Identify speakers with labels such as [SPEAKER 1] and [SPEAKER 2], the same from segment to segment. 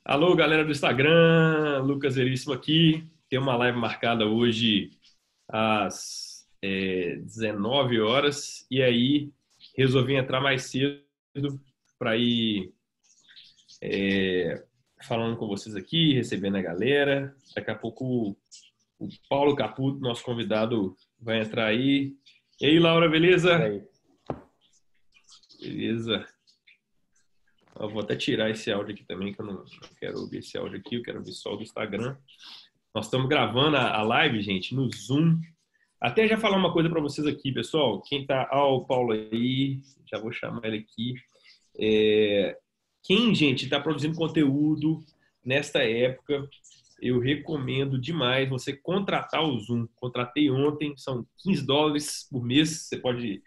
[SPEAKER 1] Alô, galera do Instagram, Lucas Veríssimo aqui. Tem uma live marcada hoje às 19 horas e aí resolvi entrar mais cedo para ir falando com vocês aqui, recebendo a galera. Daqui a pouco o Paulo Caputo, nosso convidado, vai entrar aí. E aí, Laura,
[SPEAKER 2] E
[SPEAKER 1] beleza?
[SPEAKER 2] aí?
[SPEAKER 1] Beleza. Eu vou até tirar esse áudio aqui também, que eu não quero ouvir esse áudio aqui, eu quero ouvir só o do Instagram. Nós estamos gravando a live, gente, no Zoom. Até já falar uma coisa para vocês aqui, pessoal. Quem tá... Ó, o Paulo aí, já vou chamar ele aqui. Quem, gente, está produzindo conteúdo nesta época, eu recomendo demais você contratar o Zoom. Contratei ontem, são US$ 15 por mês. Você pode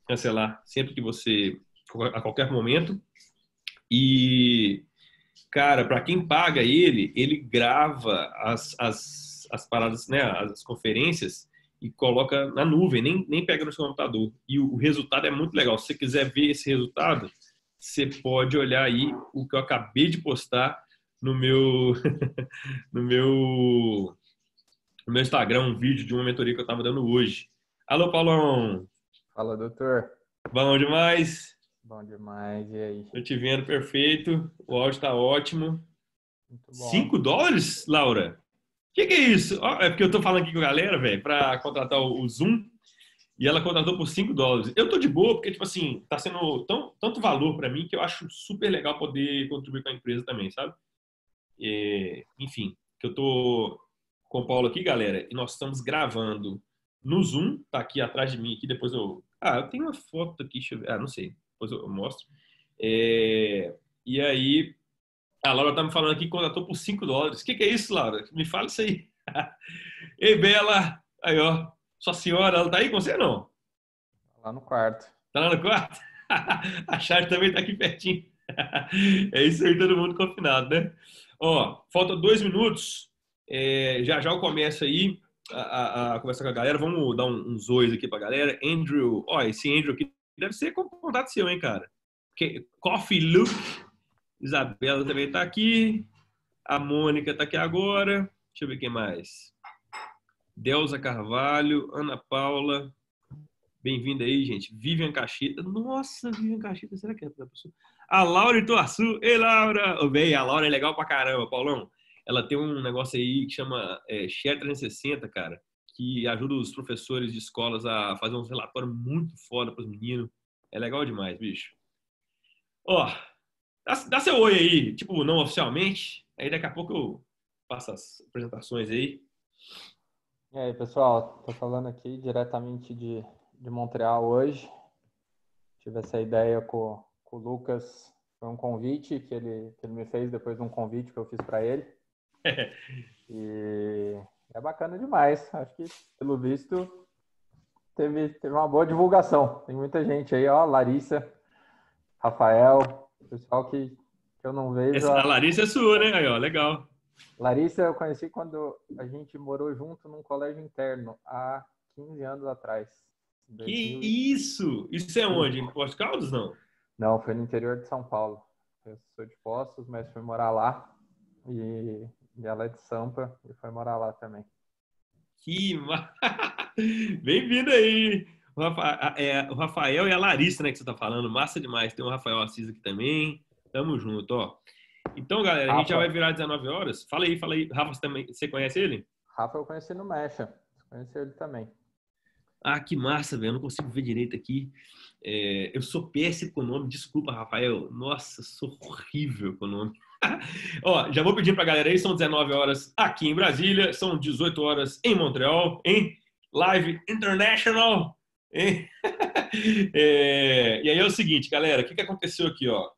[SPEAKER 1] cancelar sempre que você, a qualquer momento. E cara, para quem paga ele grava as paradas, né, as conferências e coloca na nuvem, nem pega no seu computador. E o resultado é muito legal. Se você quiser ver esse resultado, você pode olhar aí o que eu acabei de postar no meu, no meu, no meu Instagram, um vídeo de uma mentoria que eu estava dando hoje. Alô, Paulão!
[SPEAKER 2] Fala, doutor.
[SPEAKER 1] Bom demais?
[SPEAKER 2] Bom demais. E aí?
[SPEAKER 1] Eu te vendo perfeito, o áudio está ótimo.
[SPEAKER 2] Muito bom.
[SPEAKER 1] US$ 5, Laura? Que é isso? Ó, é porque eu tô falando aqui com a galera, velho, pra contratar o Zoom e ela contratou por US$ 5. Eu tô de boa porque, tipo assim, tá sendo tanto valor pra mim que eu acho super legal poder contribuir com a empresa também, sabe? Enfim, que eu tô com o Paulo aqui, galera, e nós estamos gravando no Zoom, tá aqui atrás de mim, aqui depois eu... Ah, eu tenho uma foto aqui, deixa eu ver. Ah, não sei, depois eu mostro. E aí, a Laura tá me falando aqui que contratou por US$ 5. Que é isso, Laura? Me fala isso aí. Ei, Bela! Aí, ó. Sua senhora, ela tá aí com você, não?
[SPEAKER 2] Lá no quarto.
[SPEAKER 1] Tá lá no quarto? A Charlie também tá aqui pertinho. É isso aí, todo mundo confinado, né? Ó, falta 2 minutos. Já já eu começo aí a conversar com a galera. Vamos dar uns ois aqui pra galera. Andrew, ó, esse Andrew aqui deve ser contato seu, hein, cara? Coffee Look. Isabela também tá aqui. A Mônica tá aqui agora. Deixa eu ver quem mais. Delza Carvalho, Ana Paula, bem-vinda aí, gente. Vivian Cacheta. Nossa, Vivian Cacheta, será que é a pessoa? A Laura Ituaçu. Ei, Laura! Ô, bem, a Laura é legal pra caramba, Paulão. Ela tem um negócio aí que chama Share 360, cara, que ajuda os professores de escolas a fazer uns relatórios muito foda pros meninos. É legal demais, bicho. Ó, dá seu oi aí, tipo, não oficialmente. Aí daqui a pouco eu faço as apresentações aí.
[SPEAKER 2] E aí, pessoal? Tô falando aqui diretamente de Montreal hoje. Tive essa ideia com o Lucas. Foi um convite que ele me fez depois de um convite que eu fiz para ele. E é bacana demais. Acho que, pelo visto, teve uma boa divulgação. Tem muita gente aí, ó. Larissa, Rafael, pessoal que eu não vejo
[SPEAKER 1] A Larissa é sua, né? Aí, ó, legal.
[SPEAKER 2] Larissa eu conheci quando a gente morou junto num colégio interno, há 15 anos atrás.
[SPEAKER 1] Que
[SPEAKER 2] 2015.
[SPEAKER 1] isso? Isso é onde? Em Porto Caldas, não?
[SPEAKER 2] Não, foi no interior de São Paulo. Eu sou de Poços, mas fui morar lá. E ela é de Sampa e foi morar lá também.
[SPEAKER 1] Que Bem-vindo aí! O Rafael e a Larissa, né, que você tá falando. Massa demais. Tem o Rafael Assis aqui também. Tamo junto, ó. Então, galera, a gente já vai
[SPEAKER 2] Rafa,
[SPEAKER 1] virar 19 horas. Fala aí, fala aí. Rafa, você conhece ele?
[SPEAKER 2] Rafa eu conheci no Mecha. Conheci ele também.
[SPEAKER 1] Ah, que massa, velho. Eu não consigo ver direito aqui. Eu sou péssimo com o nome. Desculpa, Rafael. Nossa, sou horrível com o nome. Ó, já vou pedir pra galera aí. São 19 horas aqui em Brasília. São 18 horas em Montreal. Em Live International. Hein? E aí é o seguinte, galera. O que aconteceu aqui, ó?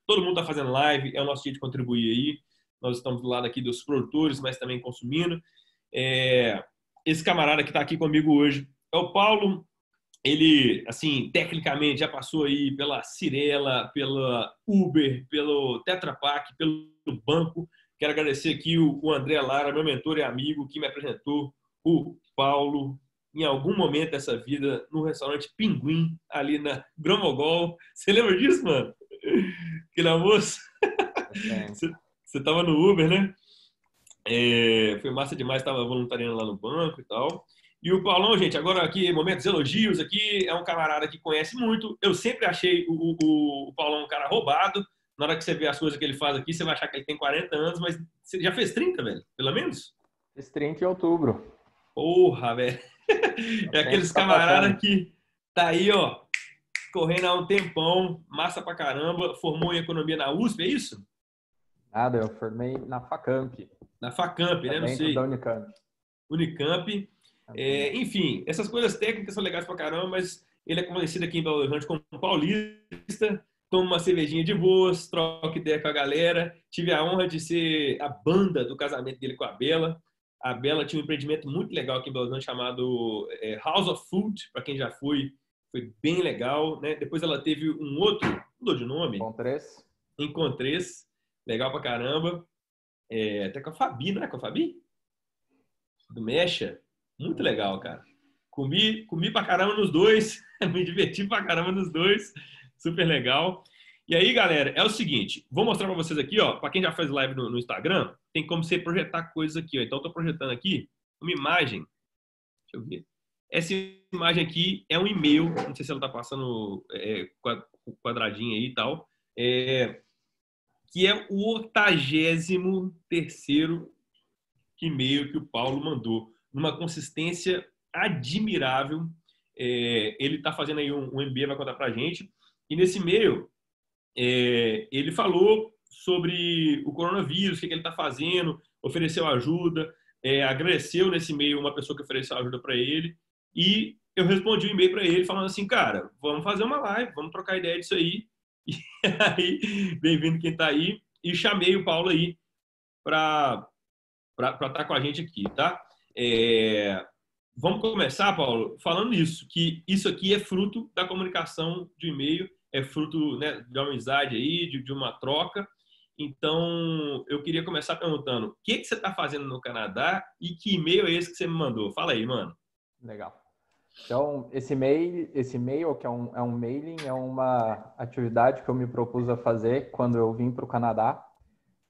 [SPEAKER 1] Todo mundo tá fazendo live. É o nosso dia de contribuir aí. Nós estamos do lado aqui dos produtores, mas também consumindo. Esse camarada que tá aqui comigo hoje é o Paulo. Ele, assim, tecnicamente já passou aí pela Cirela, pela Uber, pelo Tetra Pak, pelo banco. Quero agradecer aqui o André Lara, meu mentor e amigo, que me apresentou o Paulo em algum momento dessa vida no restaurante Pinguim, ali na Gromogol. Você lembra disso, mano? Aquele almoço? Você tava no Uber, né? Foi massa demais, tava voluntariando lá no banco e tal. E o Paulão, gente, agora aqui, momentos elogios aqui, é um camarada que conhece muito. Eu sempre achei o Paulão um cara roubado. Na hora que você vê as coisas que ele faz aqui, você vai achar que ele tem 40 anos, mas você já fez 30, velho? Pelo menos?
[SPEAKER 2] Fiz 30 em outubro.
[SPEAKER 1] Porra, velho.
[SPEAKER 2] O
[SPEAKER 1] É
[SPEAKER 2] tempo
[SPEAKER 1] aqueles
[SPEAKER 2] tá passando.
[SPEAKER 1] camaradas que tá aí, ó, correndo há um tempão, massa pra caramba, formou em economia na USP, é isso?
[SPEAKER 2] Nada, eu formei na Facamp,
[SPEAKER 1] Na Facamp,
[SPEAKER 2] é
[SPEAKER 1] né? Não
[SPEAKER 2] dentro da
[SPEAKER 1] sei.
[SPEAKER 2] Unicamp.
[SPEAKER 1] Unicamp.
[SPEAKER 2] Campina.
[SPEAKER 1] Enfim, essas coisas técnicas são legais pra caramba, mas ele é conhecido aqui em Belo Horizonte como paulista, toma uma cervejinha de boas, troca ideia com a galera. Tive a honra de ser a banda do casamento dele com a Bela. A Bela tinha um empreendimento muito legal aqui em Belo Horizonte chamado House of Food, para quem já foi bem legal, né? Depois ela teve um outro, mudou de nome,
[SPEAKER 2] Com três.
[SPEAKER 1] Encontrês, legal pra caramba. Até com a Fabi, não é com a Fabi? Do Mecha. Muito legal, cara. Comi pra caramba nos dois, me diverti pra caramba nos dois, super legal. E aí, galera, é o seguinte, vou mostrar pra vocês aqui, ó, pra quem já fez live no Instagram, tem como você projetar coisas aqui, ó. Então, eu tô projetando aqui uma imagem, deixa eu ver. Essa imagem aqui é um e-mail, não sei se ela tá passando quadradinho aí e tal, que é o 83º e-mail que o Paulo mandou, numa consistência admirável. Ele está fazendo aí um MBA, vai contar para a gente. E nesse e-mail, ele falou sobre o coronavírus, o que ele está fazendo, ofereceu ajuda, agradeceu nesse e-mail uma pessoa que ofereceu ajuda para ele. E eu respondi o e-mail para ele falando assim, cara, vamos fazer uma live, vamos trocar ideia disso aí. E aí, bem-vindo quem está aí. E chamei o Paulo aí para estar com a gente aqui, tá? Vamos começar, Paulo, falando isso, que isso aqui é fruto da comunicação de e-mail, é fruto, né, de uma amizade aí, de uma troca. Então, eu queria começar perguntando, o que você está fazendo no Canadá e que e-mail é esse que você me mandou? Fala aí, mano.
[SPEAKER 2] Legal. Então, esse e-mail, que é um mailing, é uma atividade que eu me propus a fazer quando eu vim para o Canadá.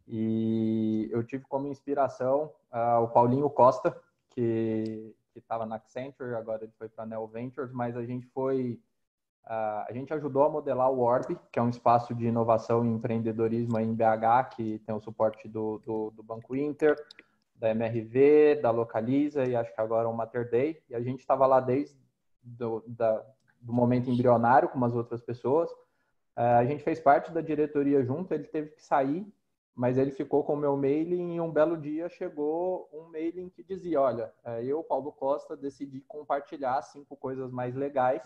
[SPEAKER 2] E eu tive como inspiração o Paulinho Costa, que estava na Accenture, agora ele foi para a Neo Ventures, mas a gente ajudou a modelar o Orb, que é um espaço de inovação e empreendedorismo em BH, que tem o suporte do Banco Inter, da MRV, da Localiza e acho que agora o Mater Dei. E a gente estava lá desde do momento embrionário com umas outras pessoas. A gente fez parte da diretoria junto, ele teve que sair, mas ele ficou com o meu mailing e um belo dia chegou um mailing que dizia, olha, eu, Paulo Costa, decidi compartilhar 5 coisas mais legais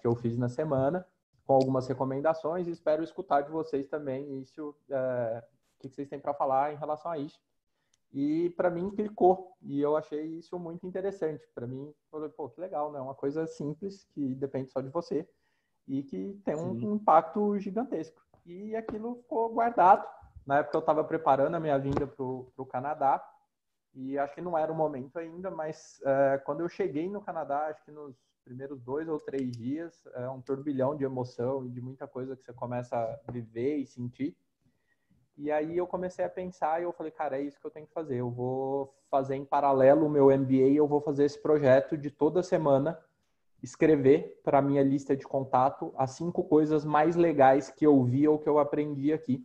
[SPEAKER 2] que eu fiz na semana, com algumas recomendações e espero escutar de vocês também isso, o que vocês têm para falar em relação a isso. E para mim clicou e eu achei isso muito interessante. Para mim, falei, pô, que legal, né? Uma coisa simples que depende só de você e que tem um impacto gigantesco. E aquilo ficou guardado. Na época eu estava preparando a minha vinda para o Canadá e acho que não era o momento ainda, mas quando eu cheguei no Canadá, acho que nos primeiros 2 ou 3 dias, é um turbilhão de emoção e de muita coisa que você começa a viver e sentir. E aí eu comecei a pensar e eu falei, cara, é isso que eu tenho que fazer. Eu vou fazer em paralelo o meu MBA e eu vou fazer esse projeto de toda semana escrever para a minha lista de contato as 5 coisas mais legais que eu vi ou que eu aprendi aqui.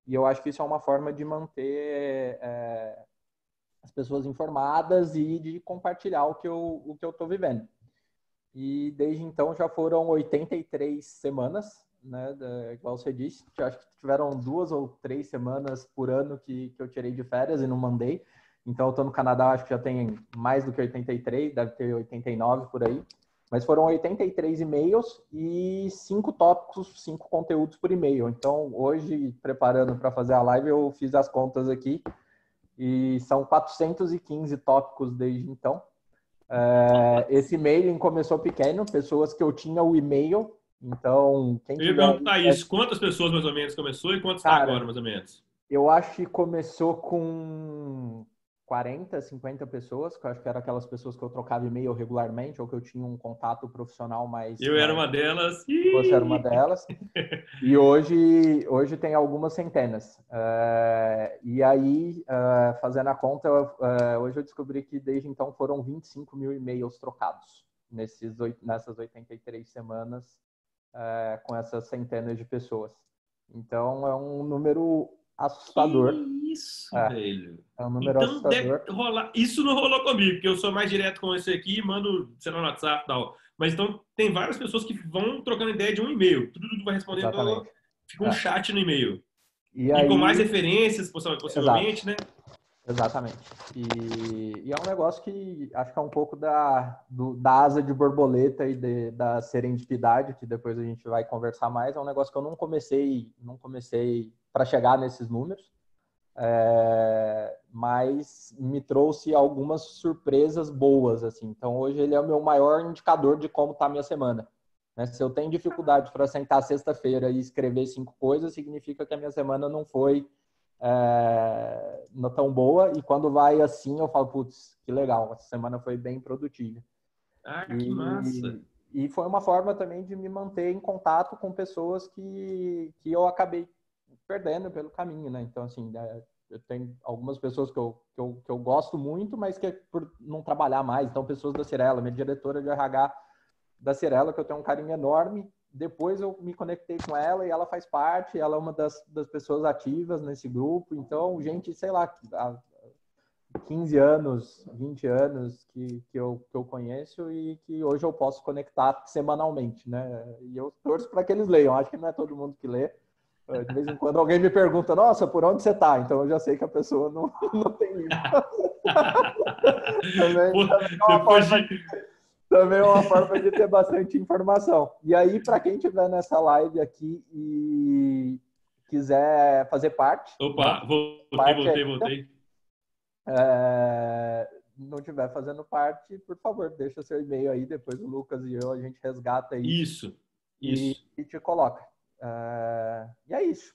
[SPEAKER 2] E eu acho que isso é uma forma de manter as pessoas informadas e de compartilhar o que eu estou vivendo. E desde então já foram 83 semanas, né? Igual você disse, acho que tiveram 2 ou 3 semanas por ano que eu tirei de férias e não mandei. Então eu estou no Canadá, acho que já tem mais do que 83, deve ter 89 por aí. Mas foram 83 e-mails e 5 tópicos, 5 conteúdos por e-mail. Então hoje, preparando para fazer a live, eu fiz as contas aqui e são 415 tópicos desde então. Esse mailing começou pequeno, pessoas que eu tinha o e-mail, então quem
[SPEAKER 1] Eu ia
[SPEAKER 2] tiver...
[SPEAKER 1] perguntar isso, quantas pessoas mais ou menos começou e quantas está agora,
[SPEAKER 2] Cara,
[SPEAKER 1] mais ou menos?
[SPEAKER 2] eu acho que começou com 40, 50 pessoas, que eu acho que eram aquelas pessoas que eu trocava e-mail regularmente, ou que eu tinha um contato profissional
[SPEAKER 1] Eu era uma delas.
[SPEAKER 2] Você era uma delas. E hoje tem algumas centenas. E aí, fazendo a conta, hoje eu descobri que desde então foram 25 mil e-mails trocados nessas 83 semanas com essas centenas de pessoas. Então, é um número assustador.
[SPEAKER 1] Que isso, velho.
[SPEAKER 2] É um número
[SPEAKER 1] Então deve
[SPEAKER 2] assustador.
[SPEAKER 1] rolar. Isso não rolou comigo, porque eu sou mais direto com esse aqui, mando, sei lá, no WhatsApp e tal. Mas então tem várias pessoas que vão trocando ideia de um e-mail. Tudo vai respondendo,
[SPEAKER 2] Exatamente.
[SPEAKER 1] fica um chat no e-mail.
[SPEAKER 2] E
[SPEAKER 1] E com mais
[SPEAKER 2] aí,
[SPEAKER 1] referências,
[SPEAKER 2] exato.
[SPEAKER 1] possivelmente, né?
[SPEAKER 2] Exatamente. E é um negócio que acho que é um pouco da asa de borboleta e da serendipidade, que depois a gente vai conversar mais. É um negócio que eu não comecei para chegar nesses números, mas me trouxe algumas surpresas boas, assim. Então, hoje ele é o meu maior indicador de como está a minha semana. Né? Se eu tenho dificuldade para sentar sexta-feira e escrever 5 coisas, significa que a minha semana não foi não tão boa, e quando vai assim eu falo, putz, que legal, essa semana foi bem produtiva.
[SPEAKER 1] Ah, que massa.
[SPEAKER 2] E foi uma forma também de me manter em contato com pessoas que eu acabei perdendo pelo caminho, né? Então, assim, eu tenho algumas pessoas que eu gosto muito, mas que é por não trabalhar mais. Então, pessoas da Cirela, minha diretora de RH da Cirela, que eu tenho um carinho enorme. Depois eu me conectei com ela e ela faz parte, ela é uma das pessoas ativas nesse grupo. Então, gente, sei lá, há 15 anos, 20 anos que eu conheço e que hoje eu posso conectar semanalmente, né? E eu torço para que eles leiam. Acho que não é todo mundo que lê. De vez em quando alguém me pergunta, nossa, por onde você está? Então eu já sei que a pessoa não tem livro. também,
[SPEAKER 1] Pô,
[SPEAKER 2] também é uma
[SPEAKER 1] depois
[SPEAKER 2] forma
[SPEAKER 1] de.
[SPEAKER 2] também é uma forma de ter bastante informação. E aí, para quem estiver nessa live aqui e quiser fazer parte, né?
[SPEAKER 1] Opa, voltei,
[SPEAKER 2] Parte
[SPEAKER 1] voltei,
[SPEAKER 2] ainda,
[SPEAKER 1] voltei.
[SPEAKER 2] não estiver fazendo parte, por favor, deixa seu e-mail aí, depois o Lucas e eu, a gente resgata aí
[SPEAKER 1] Isso,
[SPEAKER 2] e,
[SPEAKER 1] isso.
[SPEAKER 2] e te coloca. E é isso.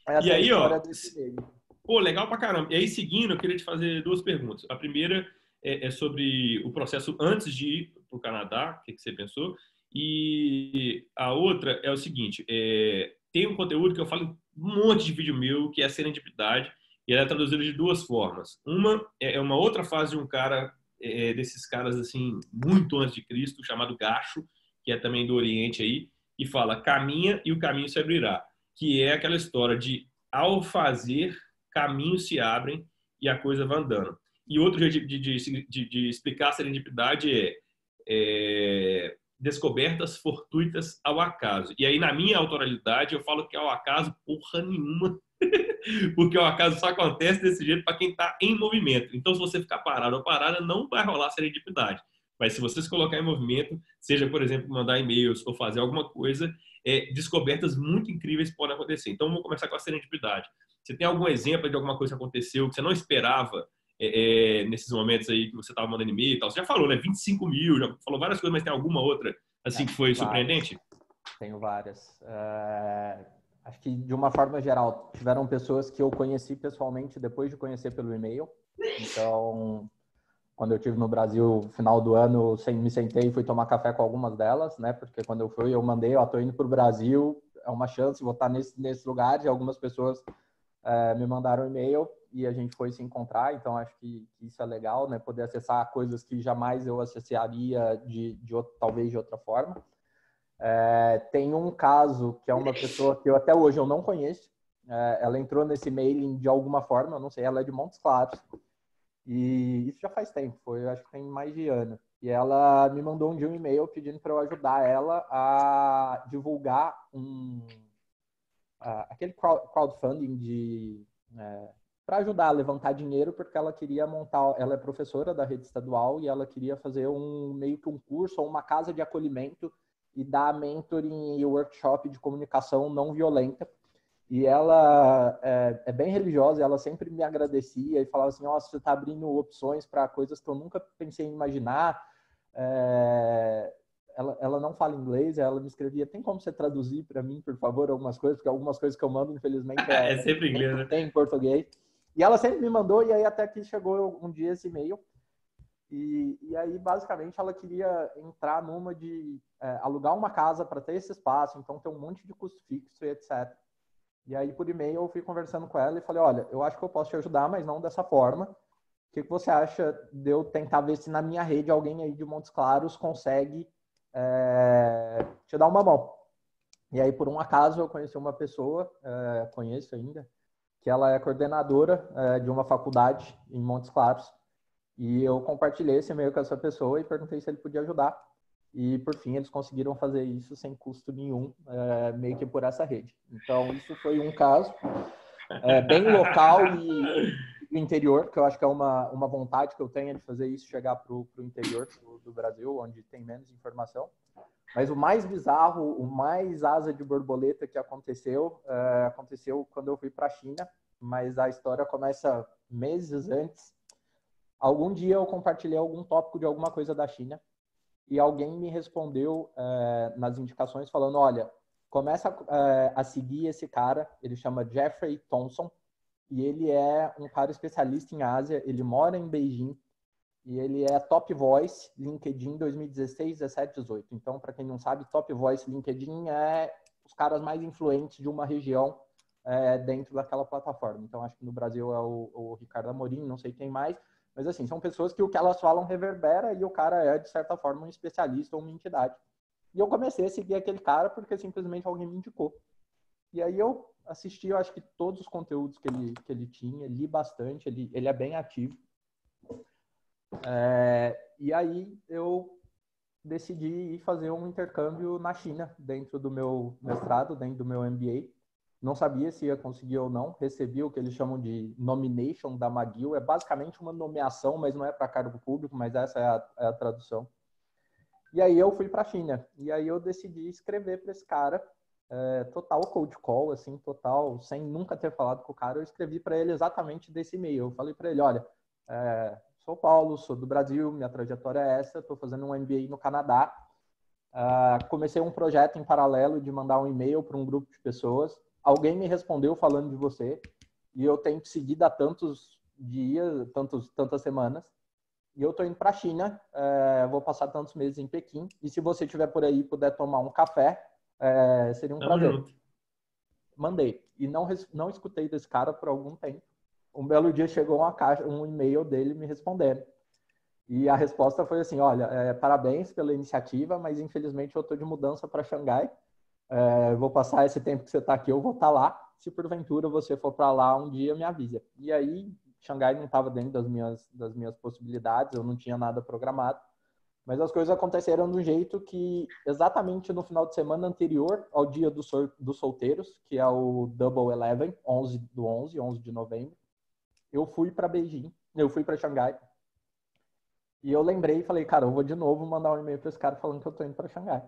[SPEAKER 1] E
[SPEAKER 2] Essa é a
[SPEAKER 1] aí,
[SPEAKER 2] história
[SPEAKER 1] ó,
[SPEAKER 2] desse e-mail.
[SPEAKER 1] pô, legal pra caramba. E aí, seguindo, eu queria te fazer duas perguntas. A primeira é sobre o processo antes de ir para o Canadá, o que você pensou? E a outra é o seguinte: tem um conteúdo que eu falo em um monte de vídeo meu, que é a serendipidade, e ela é traduzida de duas formas. Uma é uma outra fase de um cara, desses caras assim, muito antes de Cristo, chamado Gacho, que é também do Oriente aí, que fala: caminha e o caminho se abrirá, que é aquela história de ao fazer caminhos se abrem e a coisa vai andando. E outro jeito de explicar a serendipidade descobertas fortuitas ao acaso. E aí, na minha autoralidade, eu falo que ao acaso, porra nenhuma, porque o acaso só acontece desse jeito para quem está em movimento. Então, se você ficar parado ou parada, não vai rolar serendipidade. Mas se você se colocar em movimento, seja, por exemplo, mandar e-mails ou fazer alguma coisa, descobertas muito incríveis podem acontecer. Então, vamos começar com a serendipidade. Você tem algum exemplo de alguma coisa que aconteceu que você não esperava nesses momentos aí que você estava mandando e-mail e tal? Você já falou, né? 25 mil, já falou várias coisas, mas tem alguma outra assim que foi
[SPEAKER 2] Várias.
[SPEAKER 1] surpreendente?
[SPEAKER 2] Tenho várias. Acho que, de uma forma geral, tiveram pessoas que eu conheci pessoalmente depois de conhecer pelo e-mail. Então, quando eu estive no Brasil, no final do ano, me sentei e fui tomar café com algumas delas, né? Porque quando eu fui, eu mandei, ó, tô indo para o Brasil, é uma chance, vou estar nesse lugar. E algumas pessoas me mandaram um e-mail e a gente foi se encontrar. Então, acho que isso é legal, né? Poder acessar coisas que jamais eu acessaria talvez de outra forma. Tem um caso que é uma pessoa que até hoje eu não conheço. Ela entrou nesse mailing de alguma forma, eu não sei, ela é de Montes Claros. E isso já faz tempo, acho que tem mais de ano. E ela me mandou um dia um e-mail pedindo para eu ajudar ela a divulgar aquele crowdfunding para ajudar a levantar dinheiro, porque ela queria montar, ela é professora da rede estadual e ela queria fazer meio que um curso ou uma casa de acolhimento e dar mentoring e workshop de comunicação não violenta. E ela é bem religiosa, ela sempre me agradecia e falava assim, nossa, você está abrindo opções para coisas que eu nunca pensei em imaginar. Ela não fala inglês, ela me escrevia, tem como você traduzir para mim, por favor, algumas coisas, porque algumas coisas que eu mando, infelizmente,
[SPEAKER 1] É sempre inglês,
[SPEAKER 2] não
[SPEAKER 1] né?
[SPEAKER 2] tem em português. E ela sempre me mandou, e aí até que chegou um dia esse e-mail. E aí, basicamente, ela queria entrar numa de alugar uma casa para ter esse espaço, então ter um monte de custo fixo e etc. E aí, por e-mail, eu fui conversando com ela e falei, olha, eu acho que eu posso te ajudar, mas não dessa forma. O que você acha de eu tentar ver se na minha rede alguém aí de Montes Claros consegue te dar uma mão? E aí, por um acaso, eu conheci uma pessoa, conheço ainda, que ela é coordenadora de uma faculdade em Montes Claros. E eu compartilhei esse e-mail com essa pessoa e perguntei se ele podia ajudar. E, por fim, eles conseguiram fazer isso sem custo nenhum, meio que por essa rede. Então, isso foi um caso bem local e do interior, que eu acho que é uma vontade que eu tenho de fazer isso chegar para o interior do Brasil, onde tem menos informação. Mas o mais bizarro, o mais asa de borboleta que aconteceu quando eu fui para a China, mas a história começa meses antes. Algum dia eu compartilhei algum tópico de alguma coisa da China e alguém me respondeu nas indicações falando, olha, começa a seguir esse cara, ele chama Jeffrey Thompson, e ele é um cara especialista em Ásia, ele mora em Beijing, e ele é Top Voice LinkedIn 2016, 17, 18. Então, para quem não sabe, Top Voice LinkedIn é os caras mais influentes de uma região dentro daquela plataforma. Então, acho que no Brasil é o Ricardo Amorim, não sei quem mais, mas assim, são pessoas que o que elas falam reverbera e o cara é, de certa forma, um especialista ou uma entidade. E eu comecei a seguir aquele cara porque simplesmente alguém me indicou. E aí eu assisti, eu acho que todos os conteúdos que ele tinha, li bastante, ele é bem ativo. E aí eu decidi ir fazer um intercâmbio na China, dentro do meu mestrado, dentro do meu MBA. Não sabia se ia conseguir ou não. Recebi o que eles chamam de nomination da McGill. É basicamente uma nomeação, mas não é para cargo público, mas essa é a tradução. E aí eu fui para a China. E aí eu decidi escrever para esse cara, total cold call, assim, total, sem nunca ter falado com o cara. Eu escrevi para ele exatamente desse e-mail. Eu falei para ele, olha, sou Paulo, sou do Brasil, minha trajetória é essa, estou fazendo um MBA no Canadá. Comecei um projeto em paralelo de mandar um e-mail para um grupo de pessoas. Alguém me respondeu falando de você e eu tenho que seguir há tantos dias, tantas semanas. E eu estou indo para a China, vou passar tantos meses em Pequim. E se você estiver por aí e puder tomar um café, seria um prazer.
[SPEAKER 1] Junto.
[SPEAKER 2] Mandei. E não escutei desse cara por algum tempo. Um belo dia chegou um e-mail dele me respondendo. E a resposta foi assim, olha, parabéns pela iniciativa, mas infelizmente eu estou de mudança para Xangai. Vou passar esse tempo que você está aqui, eu vou estar lá. Se porventura você for para lá um dia, me avisa. E aí, Xangai não estava dentro das minhas possibilidades, eu não tinha nada programado. Mas as coisas aconteceram de um jeito que, exatamente no final de semana anterior ao dia dos solteiros, que é o Double 11, 11 de novembro, eu fui para Beijing, eu fui para Xangai. E eu lembrei e falei, cara, eu vou de novo mandar um e-mail para esse cara falando que eu tô indo para Xangai.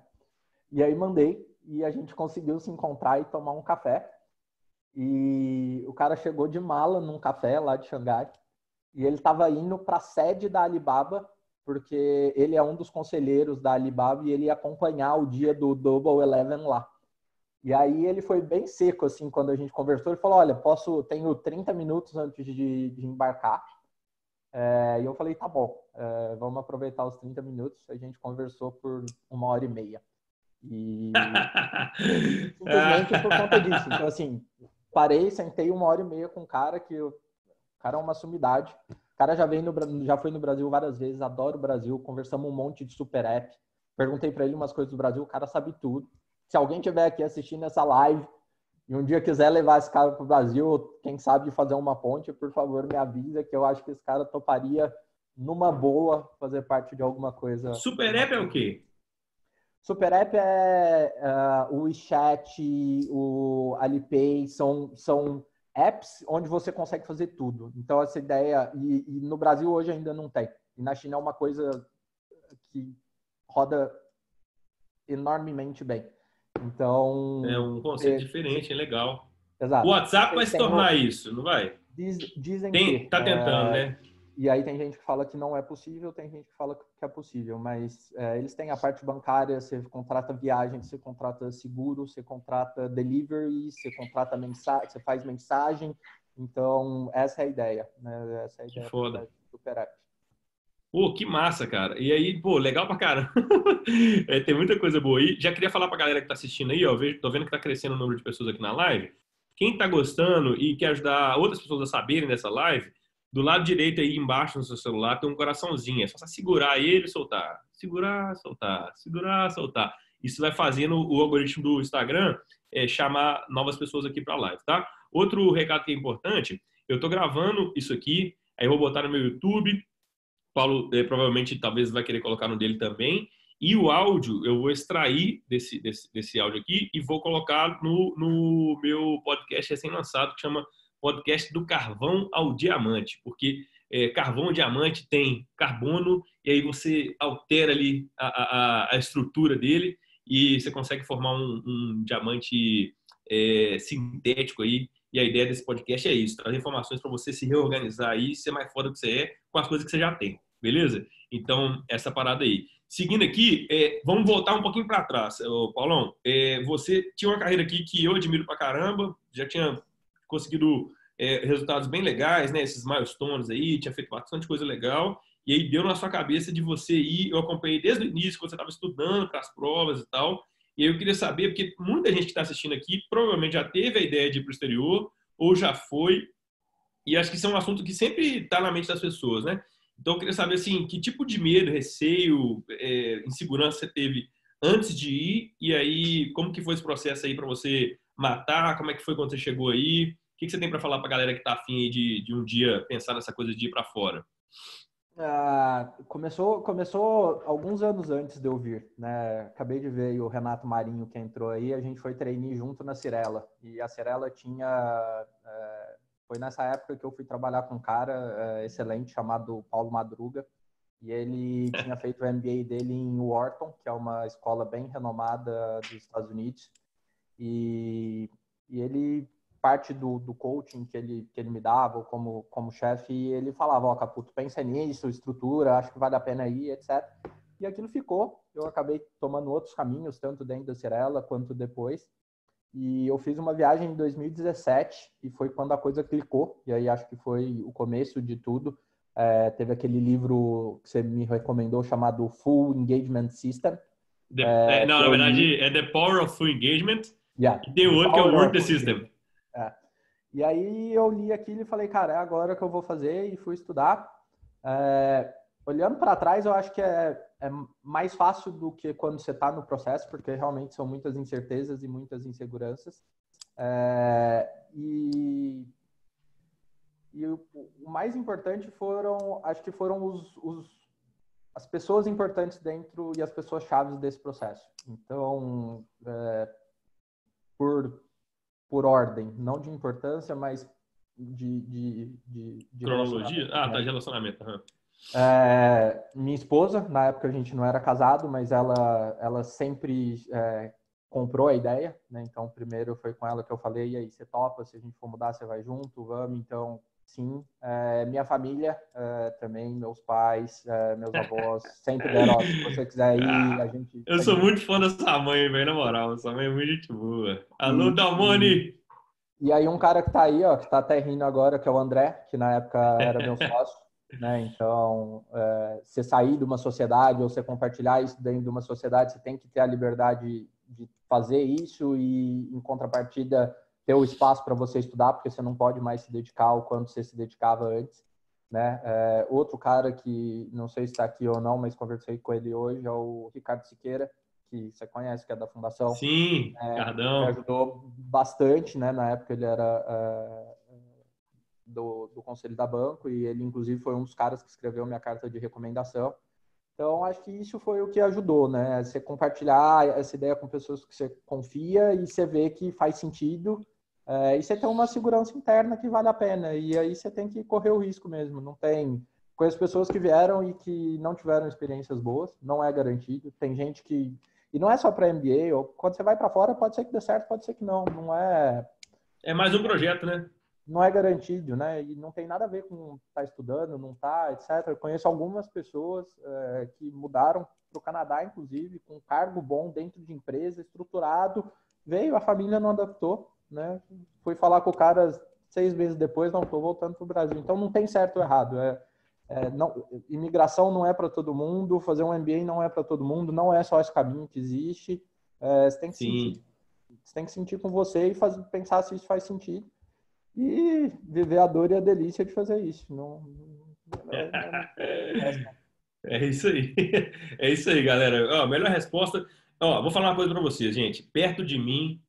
[SPEAKER 2] E aí mandei e a gente conseguiu se encontrar e tomar um café. E o cara chegou de mala num café lá de Xangai e ele estava indo para a sede da Alibaba, porque ele é um dos conselheiros da Alibaba e ele ia acompanhar o dia do Double 11 lá. E aí ele foi bem seco, assim, quando a gente conversou. Ele falou, olha, tenho 30 minutos antes de embarcar. E eu falei, tá bom, vamos aproveitar os 30 minutos. A gente conversou por 1h30. E simplesmente por conta disso. Então, assim, parei, sentei 1h30 com um cara o cara é uma sumidade. O cara já foi no Brasil várias vezes, adora o Brasil, conversamos um monte de super app. Perguntei para ele umas coisas do Brasil, o cara sabe tudo. Se alguém estiver aqui assistindo essa live e um dia quiser levar esse cara para o Brasil, quem sabe fazer uma ponte, por favor, me avisa que eu acho que esse cara toparia numa boa fazer parte de alguma coisa.
[SPEAKER 1] Super App é o quê?
[SPEAKER 2] Super App o WeChat, o Alipay, são apps onde você consegue fazer tudo. Então, essa ideia... E no Brasil hoje ainda não tem. E na China é uma coisa que roda enormemente bem. Então...
[SPEAKER 1] É um conceito diferente, é legal. O
[SPEAKER 2] Exato.
[SPEAKER 1] WhatsApp vai se tornar isso, não vai?
[SPEAKER 2] Dizem que...
[SPEAKER 1] Tá tentando, né?
[SPEAKER 2] E aí tem gente que fala que não é possível, tem gente que fala que é possível, mas eles têm a parte bancária, você contrata viagem, você contrata seguro, você contrata delivery, você contrata mensagem, você faz mensagem, Então, essa é a ideia, né? Essa é a
[SPEAKER 1] Que
[SPEAKER 2] ideia por
[SPEAKER 1] foda.
[SPEAKER 2] trás do Super App.
[SPEAKER 1] Pô, que massa, cara. E aí, pô, legal pra caramba. Tem muita coisa boa aí. Já queria falar pra galera que tá assistindo aí, ó. Tô vendo que tá crescendo o número de pessoas aqui na live. Quem tá gostando e quer ajudar outras pessoas a saberem dessa live, do lado direito aí embaixo no seu celular tem um coraçãozinho. É só você segurar ele e soltar. Segurar, soltar. Segurar, soltar. Isso vai fazendo o algoritmo do Instagram chamar novas pessoas aqui pra live, tá? Outro recado que é importante, eu tô gravando isso aqui, aí eu vou botar no meu YouTube. Paulo provavelmente talvez vai querer colocar no dele também. E o áudio eu vou extrair desse áudio aqui e vou colocar no meu podcast recém-lançado, que chama Podcast do Carvão ao Diamante, porque carvão ao diamante tem carbono, e aí você altera ali a estrutura dele e você consegue formar um diamante sintético aí. E a ideia desse podcast é isso, trazer informações para você se reorganizar aí, ser mais foda do que você é, com as coisas que você já tem, beleza? Então, essa parada aí. Seguindo aqui, vamos voltar um pouquinho para trás, Paulão. Você tinha uma carreira aqui que eu admiro pra caramba, já tinha conseguido resultados bem legais, né? Esses milestones aí, tinha feito bastante coisa legal. E aí deu na sua cabeça de você ir, eu acompanhei desde o início, quando você estava estudando para as provas e tal. E aí eu queria saber, porque muita gente que está assistindo aqui provavelmente já teve a ideia de ir para o exterior, ou já foi, e acho que isso é um assunto que sempre está na mente das pessoas, né? Então, eu queria saber, assim, que tipo de medo, receio, insegurança você teve antes de ir, e aí, como que foi esse processo aí para você matar, como é que foi quando você chegou aí? O que você tem para falar para a galera que está afim aí de um dia pensar nessa coisa de ir para fora?
[SPEAKER 2] Começou alguns anos antes de eu vir, né? Acabei de ver o Renato Marinho que entrou aí, a gente foi trainee junto na Cirela. E a Cirela foi nessa época que eu fui trabalhar com um cara excelente chamado Paulo Madruga. E ele tinha feito o MBA dele em Wharton, que é uma escola bem renomada dos Estados Unidos. E ele, parte do coaching que ele me dava como chefe, ele falava, ó, Caputo, pensa nisso, estrutura, acho que vale a pena ir, etc. E aquilo ficou. Eu acabei tomando outros caminhos, tanto dentro da Cirela quanto depois. E eu fiz uma viagem em 2017 e foi quando a coisa clicou. E aí acho que foi o começo de tudo. Teve aquele livro que você me recomendou chamado Full Engagement System.
[SPEAKER 1] Não,
[SPEAKER 2] Que
[SPEAKER 1] na
[SPEAKER 2] eu
[SPEAKER 1] verdade,
[SPEAKER 2] li.
[SPEAKER 1] é The Power of Full Engagement,
[SPEAKER 2] Yeah,
[SPEAKER 1] e tem
[SPEAKER 2] The
[SPEAKER 1] outro que é o
[SPEAKER 2] Power
[SPEAKER 1] Work
[SPEAKER 2] of
[SPEAKER 1] the
[SPEAKER 2] Full
[SPEAKER 1] System.
[SPEAKER 2] Engagement. É. E aí eu li aquilo e falei, cara, é agora que eu vou fazer, e fui estudar. Olhando para trás, eu acho que é mais fácil do que quando você está no processo, porque realmente são muitas incertezas e muitas inseguranças. E o mais importante acho que foram as pessoas importantes dentro e as pessoas chaves desse processo. Então, por ordem, não de importância, mas de
[SPEAKER 1] Cronologia?
[SPEAKER 2] relacionamento
[SPEAKER 1] Ah, tá, de
[SPEAKER 2] mesmo.
[SPEAKER 1] relacionamento. Uhum.
[SPEAKER 2] Minha esposa, na época a gente não era casado, mas ela sempre comprou a ideia, né? Então, primeiro foi com ela que eu falei, e aí, você topa? Se a gente for mudar, você vai junto? Vamos? Então, sim. Minha família também, meus pais, meus avós, sempre deram, ó, se você quiser ir,
[SPEAKER 1] Ah, eu
[SPEAKER 2] a
[SPEAKER 1] sou
[SPEAKER 2] gente...
[SPEAKER 1] muito fã dessa mãe, velho, na moral. Essa mãe é muito gente boa. Alô,
[SPEAKER 2] E,
[SPEAKER 1] Damone!
[SPEAKER 2] e aí um cara que tá aí, ó, que tá até rindo agora, que é o André, que na época era meu sócio, né? Então, você sair de uma sociedade ou você compartilhar isso dentro de uma sociedade, você tem que ter a liberdade de fazer isso e, em contrapartida, ter o espaço para você estudar, porque você não pode mais se dedicar ao quanto você se dedicava antes, né? Outro cara que, não sei se está aqui ou não, mas conversei com ele hoje, é o Ricardo Siqueira, que você conhece, que é da Fundação,
[SPEAKER 1] Sim,
[SPEAKER 2] que me
[SPEAKER 1] Cardão.
[SPEAKER 2] ajudou bastante, né? Na época ele era do Conselho da Banco e ele, inclusive, foi um dos caras que escreveu minha carta de recomendação. Então, acho que isso foi o que ajudou, né? Você compartilhar essa ideia com pessoas que você confia e você vê que faz sentido e você tem uma segurança interna que vale a pena. E aí você tem que correr o risco mesmo. Não tem... Conheço pessoas que vieram e que não tiveram experiências boas, não é garantido. Tem gente que... E não é só para MBA, ou quando você vai para fora, pode ser que dê certo, pode ser que não.
[SPEAKER 1] É mais um projeto, né?
[SPEAKER 2] Não é garantido, né? E não tem nada a ver com estar estudando, não tá, etc. Eu conheço algumas pessoas que mudaram para o Canadá, inclusive, com um cargo bom dentro de empresa, estruturado. Veio, a família não adaptou, né? Fui falar com o cara 6 meses depois, não, estou voltando para o Brasil. Então, não tem certo ou errado. Imigração não é para todo mundo, fazer um MBA não é para todo mundo, não é só esse caminho que existe. Você tem que
[SPEAKER 1] Sim.
[SPEAKER 2] sentir. Você tem que sentir com você e pensar se isso faz sentido. E viver a dor e a delícia de fazer isso.
[SPEAKER 1] É isso aí. É isso aí, galera. Ó, melhor resposta. Ó, vou falar uma coisa para vocês, gente. Perto de mim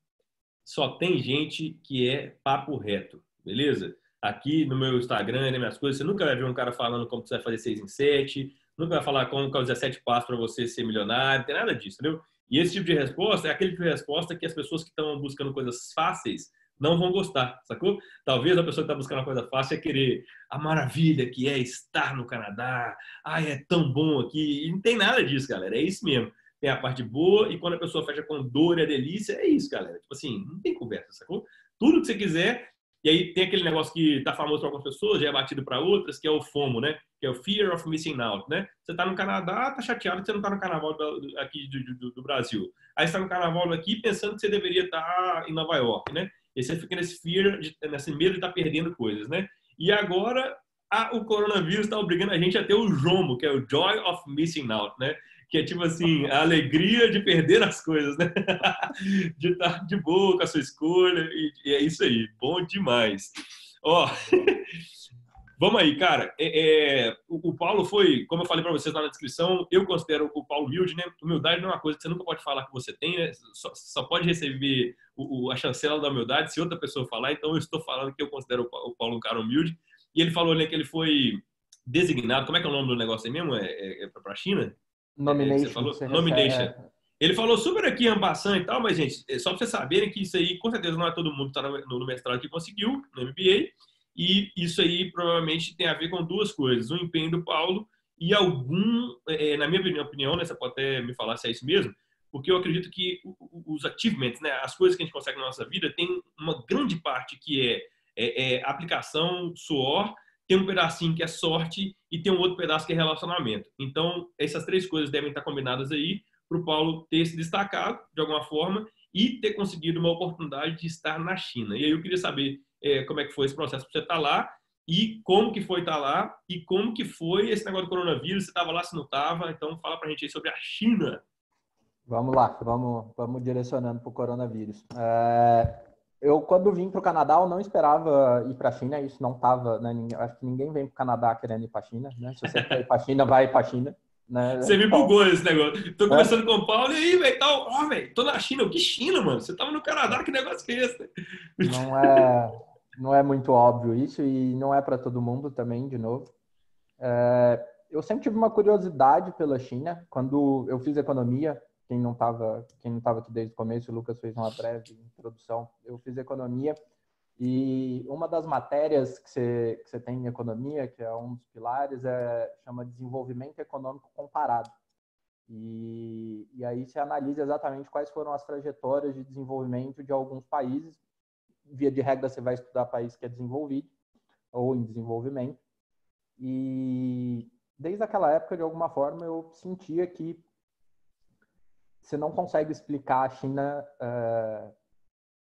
[SPEAKER 1] só tem gente que é papo reto, beleza? Aqui no meu Instagram, nas minhas coisas, você nunca vai ver um cara falando como você vai fazer 6 em 7, nunca vai falar como fazer 7 passos para você ser milionário, não tem nada disso, entendeu? E esse tipo de resposta é aquele tipo de resposta que as pessoas que estão buscando coisas fáceis não vão gostar, sacou? Talvez a pessoa que está buscando uma coisa fácil é querer a maravilha que é estar no Canadá, ai, é tão bom aqui, e não tem nada disso, galera, é isso mesmo. Tem a parte boa, e quando a pessoa fecha com dor e a delícia, é isso, galera. Tipo assim, não tem conversa, sacou? Tudo que você quiser, e aí tem aquele negócio que tá famoso para algumas pessoas, já é batido para outras, que é o FOMO, né? Que é o Fear of Missing Out, né? Você tá no Canadá, tá chateado que você não tá no carnaval aqui do Brasil. Aí você tá no carnaval aqui pensando que você deveria estar em Nova York, né? E aí você fica nesse fear, nesse medo de estar perdendo coisas, né? E agora o coronavírus está obrigando a gente a ter o JOMO, que é o Joy of Missing Out, né? Que é tipo assim, a alegria de perder as coisas, né? De estar de boa com a sua escolha, e é isso aí, bom demais. Ó, vamos aí, cara. O Paulo foi, como eu falei para vocês lá na descrição, eu considero o Paulo humilde, né? Humildade não é uma coisa que você nunca pode falar que você tem, né? Só pode receber a chancela da humildade se outra pessoa falar, então eu estou falando que eu considero o Paulo um cara humilde. E ele falou, né, que ele foi designado, como é que é o nome do negócio aí mesmo? Para a China? Que você
[SPEAKER 2] Nomination,
[SPEAKER 1] falou?
[SPEAKER 2] você recebe.
[SPEAKER 1] Nomination. Ele falou super aqui, ampassando e tal, mas, gente, só para vocês saberem que isso aí, com certeza, não é todo mundo que está no mestrado que conseguiu, no MBA, e isso aí provavelmente tem a ver com duas coisas: o empenho do Paulo e na minha opinião, né, você pode até me falar se é isso mesmo, porque eu acredito que os achievements, né, as coisas que a gente consegue na nossa vida, tem uma grande parte que é aplicação, suor, tem um pedacinho que é sorte e tem um outro pedaço que é relacionamento. Então, essas três coisas devem estar combinadas aí para o Paulo ter se destacado de alguma forma e ter conseguido uma oportunidade de estar na China. E aí eu queria saber como é que foi esse processo para você estar lá e como que foi estar lá e como que foi esse negócio do coronavírus, se estava lá, se não estava. Então, fala para a gente aí sobre a China.
[SPEAKER 2] Vamos lá, vamos direcionando para o coronavírus. Eu, quando vim para o Canadá, eu não esperava ir para a China, isso não estava, né, acho que ninguém vem para o Canadá querendo ir para a China, né? Se você quer ir para a China, vai para a China, né?
[SPEAKER 1] Você me
[SPEAKER 2] Então,
[SPEAKER 1] bugou esse negócio. Tô conversando com o Paulo e aí, velho, tal. Ó, velho, tô na China. Que China, mano? Você tava no Canadá, que negócio que é esse?
[SPEAKER 2] não é, não é muito óbvio isso e não é para todo mundo também, de novo. Eu sempre tive uma curiosidade pela China. Quando eu fiz economia, quem não tava aqui desde o começo, o Lucas fez uma breve introdução. Eu fiz economia e uma das matérias que você tem em economia, que é um dos pilares, chama desenvolvimento econômico comparado. E aí você analisa exatamente quais foram as trajetórias de desenvolvimento de alguns países. Via de regra, você vai estudar país que é desenvolvido ou em desenvolvimento. E desde aquela época, de alguma forma, eu sentia que você não consegue explicar a China.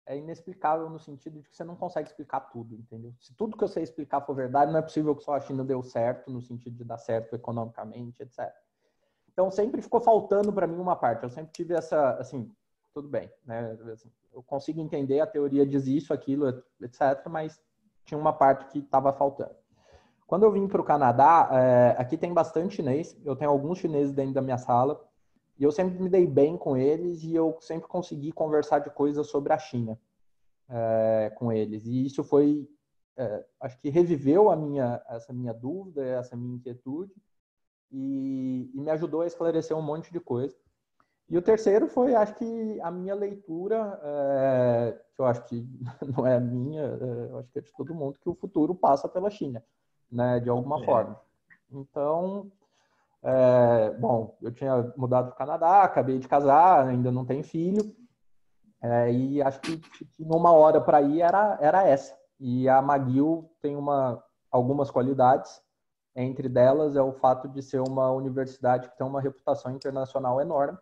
[SPEAKER 2] É inexplicável no sentido de que você não consegue explicar tudo, entendeu? Se tudo que eu sei explicar for verdade, não é possível que só a China deu certo, no sentido de dar certo economicamente, etc. Então, sempre ficou faltando para mim uma parte. Eu sempre tive essa, assim, tudo bem, né? Assim, eu consigo entender, a teoria diz isso, aquilo, etc., mas tinha uma parte que estava faltando. Quando eu vim para o Canadá, aqui tem bastante chinês, eu tenho alguns chineses dentro da minha sala, e eu sempre me dei bem com eles, e eu sempre consegui conversar de coisas sobre a China com eles. E isso foi, acho que reviveu essa minha dúvida, essa minha inquietude, e me ajudou a esclarecer um monte de coisa. E o terceiro foi, acho que, a minha leitura, que eu acho que não é a minha, eu acho que é de todo mundo, que o futuro passa pela China, né, de alguma forma. Então, bom, eu tinha mudado para o Canadá, acabei de casar, ainda não tenho filho, e acho que uma hora para ir era essa. E a McGill tem algumas qualidades, entre delas é o fato de ser uma universidade que tem uma reputação internacional enorme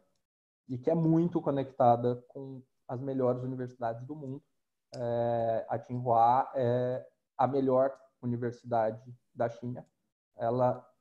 [SPEAKER 2] e que é muito conectada com as melhores universidades do mundo. a Tsinghua é a melhor universidade da China.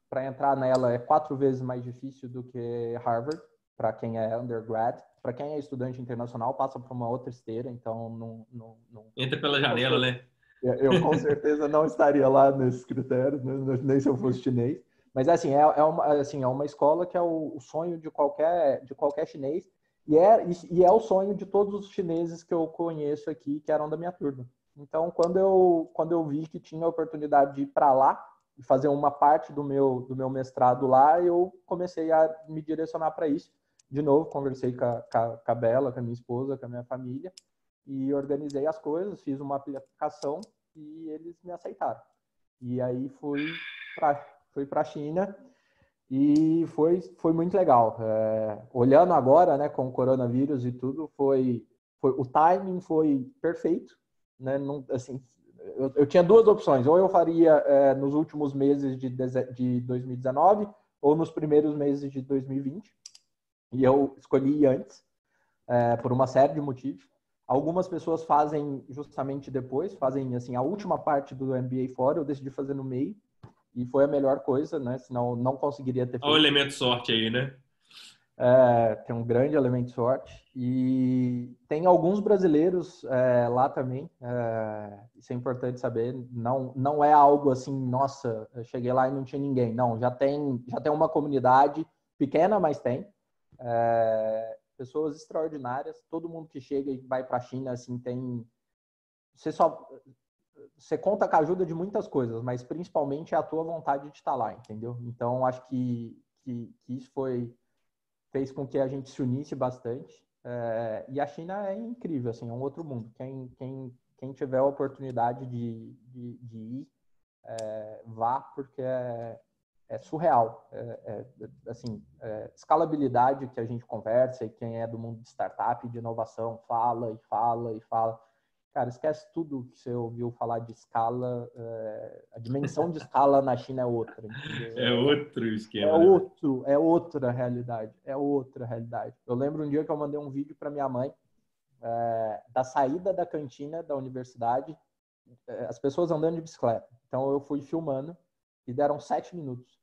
[SPEAKER 2] Para entrar nela é 4 vezes mais difícil do que Harvard, para quem é undergrad. Para quem é estudante internacional, passa por uma outra esteira, então não...
[SPEAKER 1] Entra pela janela, né?
[SPEAKER 2] Eu com certeza não estaria lá nesses critérios, nem se eu fosse chinês. Mas assim, é uma escola que é o sonho de qualquer chinês, e é o sonho de todos os chineses que eu conheço aqui, que eram da minha turma. Então, quando eu vi que tinha a oportunidade de ir para lá e fazer uma parte do meu mestrado lá, eu comecei a me direcionar para isso. De novo, conversei com a Bela, com a minha esposa, com a minha família, e organizei as coisas, fiz uma aplicação e eles me aceitaram. E aí fui para a China e foi muito legal. Olhando agora, né, com o coronavírus e tudo, o timing foi perfeito, né? Não, assim, eu tinha 2 opções: ou eu faria nos últimos meses de 2019 ou nos primeiros meses de 2020, e eu escolhi ir antes, por uma série de motivos. Algumas pessoas fazem justamente depois, fazem assim a última parte do MBA fora. Eu decidi fazer no meio e foi a melhor coisa, né? Senão não conseguiria ter
[SPEAKER 1] Olha o
[SPEAKER 2] feito.
[SPEAKER 1] elemento sorte aí, né?
[SPEAKER 2] Tem um grande elemento de sorte. E tem alguns brasileiros lá também. Isso é importante saber. Não é algo assim, nossa, eu cheguei lá e não tinha ninguém. Não, já tem uma comunidade pequena, mas tem. Pessoas extraordinárias. Todo mundo que chega e vai para a China, assim, tem... Você conta com a ajuda de muitas coisas, mas principalmente é a tua vontade de estar lá, entendeu? Então, acho que isso fez com que a gente se unisse bastante. E a China é incrível, assim, é um outro mundo. Quem tiver a oportunidade de ir, vá, porque é surreal. Assim, escalabilidade que a gente conversa, e quem é do mundo de startup, de inovação, fala e fala e fala. Cara, esquece tudo que você ouviu falar de escala. A dimensão de escala na China é outra, entendeu?
[SPEAKER 1] É outro esquema, né, velho?
[SPEAKER 2] É outra realidade. É outra realidade. Eu lembro um dia que eu mandei um vídeo para minha mãe, da saída da cantina da universidade, as pessoas andando de bicicleta. Então eu fui filmando e deram 7 minutos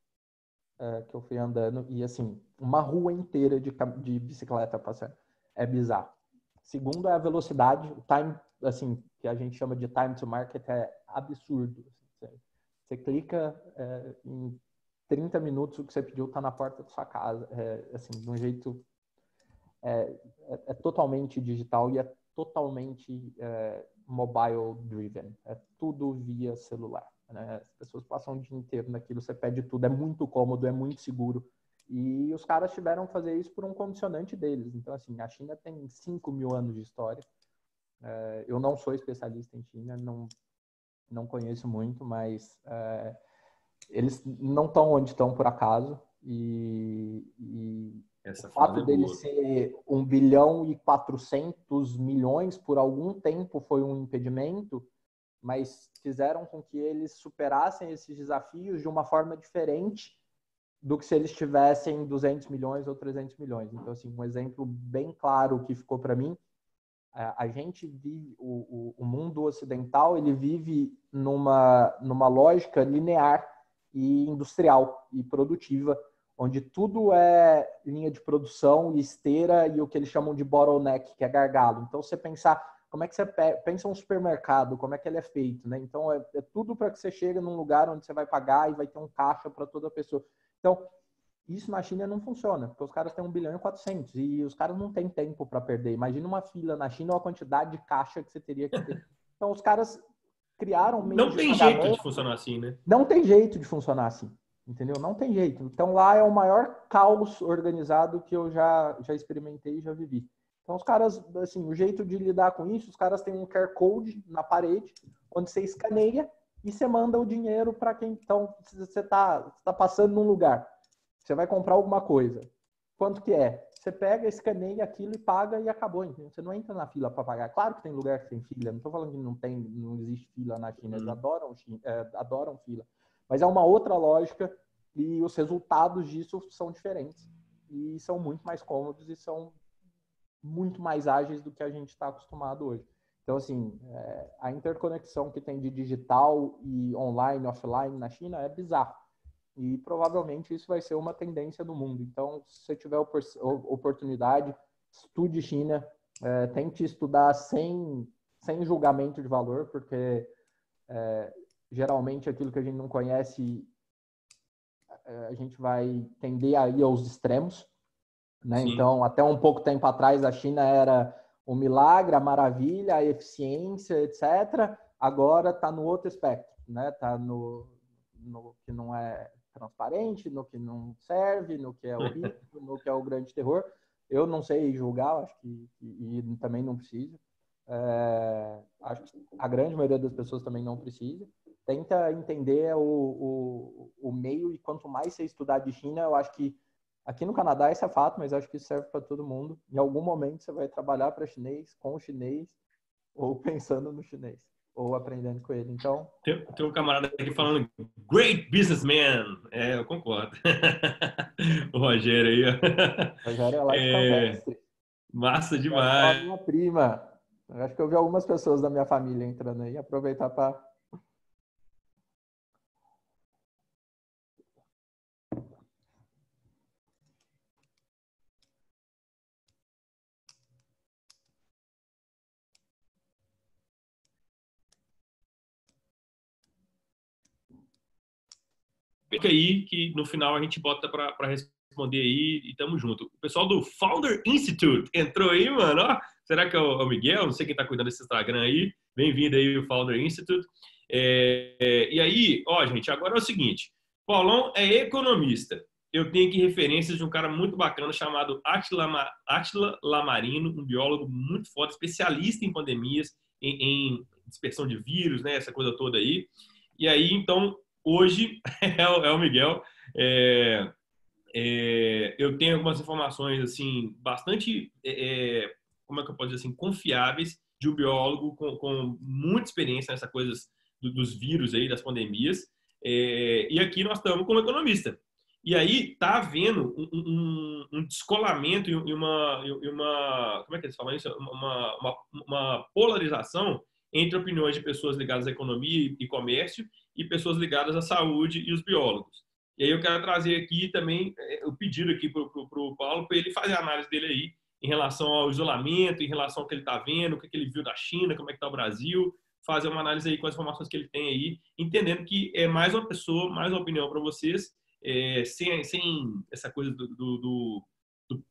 [SPEAKER 2] que eu fui andando, e assim, uma rua inteira de bicicleta passando. É bizarro. Segundo é a velocidade, o time, assim, que a gente chama de time to market, é absurdo. Você clica em 30 minutos, o que você pediu está na porta da sua casa. Assim, de um jeito... totalmente digital e é totalmente mobile driven. É tudo via celular, né? As pessoas passam o dia inteiro naquilo, você pede tudo, é muito cômodo, é muito seguro. E os caras tiveram que fazer isso por um condicionante deles. Então, assim, a China tem 5.000 anos de história. Eu não sou especialista em China, não conheço muito, mas eles não estão onde estão por acaso. E o
[SPEAKER 1] Essa
[SPEAKER 2] fato
[SPEAKER 1] fala é
[SPEAKER 2] dele
[SPEAKER 1] boa.
[SPEAKER 2] ser 1.400 bilhões por algum tempo foi um impedimento, mas fizeram com que eles superassem esses desafios de uma forma diferente do que se eles tivessem 200 milhões ou 300 milhões. Então, assim, um exemplo bem claro que ficou para mim: a gente vive, o mundo ocidental, ele vive numa lógica linear e industrial e produtiva, onde tudo é linha de produção e esteira e o que eles chamam de bottleneck, que é gargalo. Então, você pensar, como é que você pensa um supermercado, como é que ele é feito, né? Então, é tudo para que você chegue num lugar onde você vai pagar e vai ter um caixa para toda pessoa. Então, isso na China não funciona, porque os caras têm 1.400 bilhões e os caras não têm tempo para perder. Imagina uma fila na China ou a quantidade de caixa que você teria que ter. Então, os caras criaram meios
[SPEAKER 1] Não
[SPEAKER 2] de
[SPEAKER 1] tem jeito de
[SPEAKER 2] pagamento.
[SPEAKER 1] funcionar assim, né?
[SPEAKER 2] Não tem jeito de funcionar assim, entendeu? Não tem jeito. Então, lá é o maior caos organizado que eu já experimentei e já vivi. Então, os caras, assim, o jeito de lidar com isso, os caras têm um QR Code na parede, onde você escaneia e você manda o dinheiro para quem... Então, você está passando num lugar, você vai comprar alguma coisa. Quanto que é? Você pega, escaneia aquilo e paga e acabou. Entendeu? Você não entra na fila para pagar. Claro que tem lugar que tem fila. Não estou falando que não existe fila na China. Eles adoram fila. Mas é uma outra lógica e os resultados disso são diferentes. E são muito mais cômodos e são muito mais ágeis do que a gente está acostumado hoje. Então, assim, a interconexão que tem de digital e online, offline na China é bizarro. E provavelmente isso vai ser uma tendência do mundo. Então, se você tiver oportunidade, estude China, tente estudar sem julgamento de valor, porque geralmente aquilo que a gente não conhece, a gente vai tender a ir aos extremos, né? Então, até um pouco tempo atrás, a China era o milagre, a maravilha, a eficiência, etc. Agora está no outro espectro, né? Está no que não é transparente, no que não serve, no que é horrível, no que é o grande terror. Eu não sei julgar, acho que e também não preciso. Acho que a grande maioria das pessoas também não precisa. Tenta entender o meio, e quanto mais você estudar de China, eu acho que aqui no Canadá isso é fato, mas acho que isso serve para todo mundo. Em algum momento você vai trabalhar para chinês, com o chinês, ou pensando no chinês, ou aprendendo com ele. Então,
[SPEAKER 1] tem um camarada aqui falando great businessman. Eu concordo. O Rogério aí, ó.
[SPEAKER 2] o Rogério é lá de
[SPEAKER 1] É,
[SPEAKER 2] Campestre.
[SPEAKER 1] massa
[SPEAKER 2] É só a
[SPEAKER 1] demais.
[SPEAKER 2] minha prima. Eu acho que eu vi algumas pessoas da minha família entrando aí. Aproveitar para...
[SPEAKER 1] Fica aí que no final a gente bota para responder aí e tamo junto. O pessoal do Founder Institute entrou aí, mano. Ó, será que é o Miguel? Não sei quem tá cuidando desse Instagram aí. Bem-vindo aí, o Founder Institute. E aí, ó, gente, agora é o seguinte: Paulão é economista. Eu tenho aqui referências de um cara muito bacana chamado Átila Lamarino, um biólogo muito forte, especialista em pandemias, em dispersão de vírus, né? Essa coisa toda aí. E aí, então, hoje é o Miguel. É, eu tenho algumas informações assim bastante, como é que eu posso dizer assim, confiáveis de um biólogo com muita experiência nessas coisas dos vírus aí, das pandemias. E aqui nós estamos como economista. E aí tá havendo um descolamento e uma, como é que eles falam isso? Uma polarização entre opiniões de pessoas ligadas à economia e comércio e pessoas ligadas à saúde e os biólogos. E aí eu quero trazer aqui também o pedido aqui para o Paulo, para ele fazer a análise dele aí em relação ao isolamento, em relação ao que ele está vendo, o que ele viu da China, como é que está o Brasil, fazer uma análise aí com as informações que ele tem aí, entendendo que é mais uma pessoa, mais uma opinião para vocês, sem essa coisa do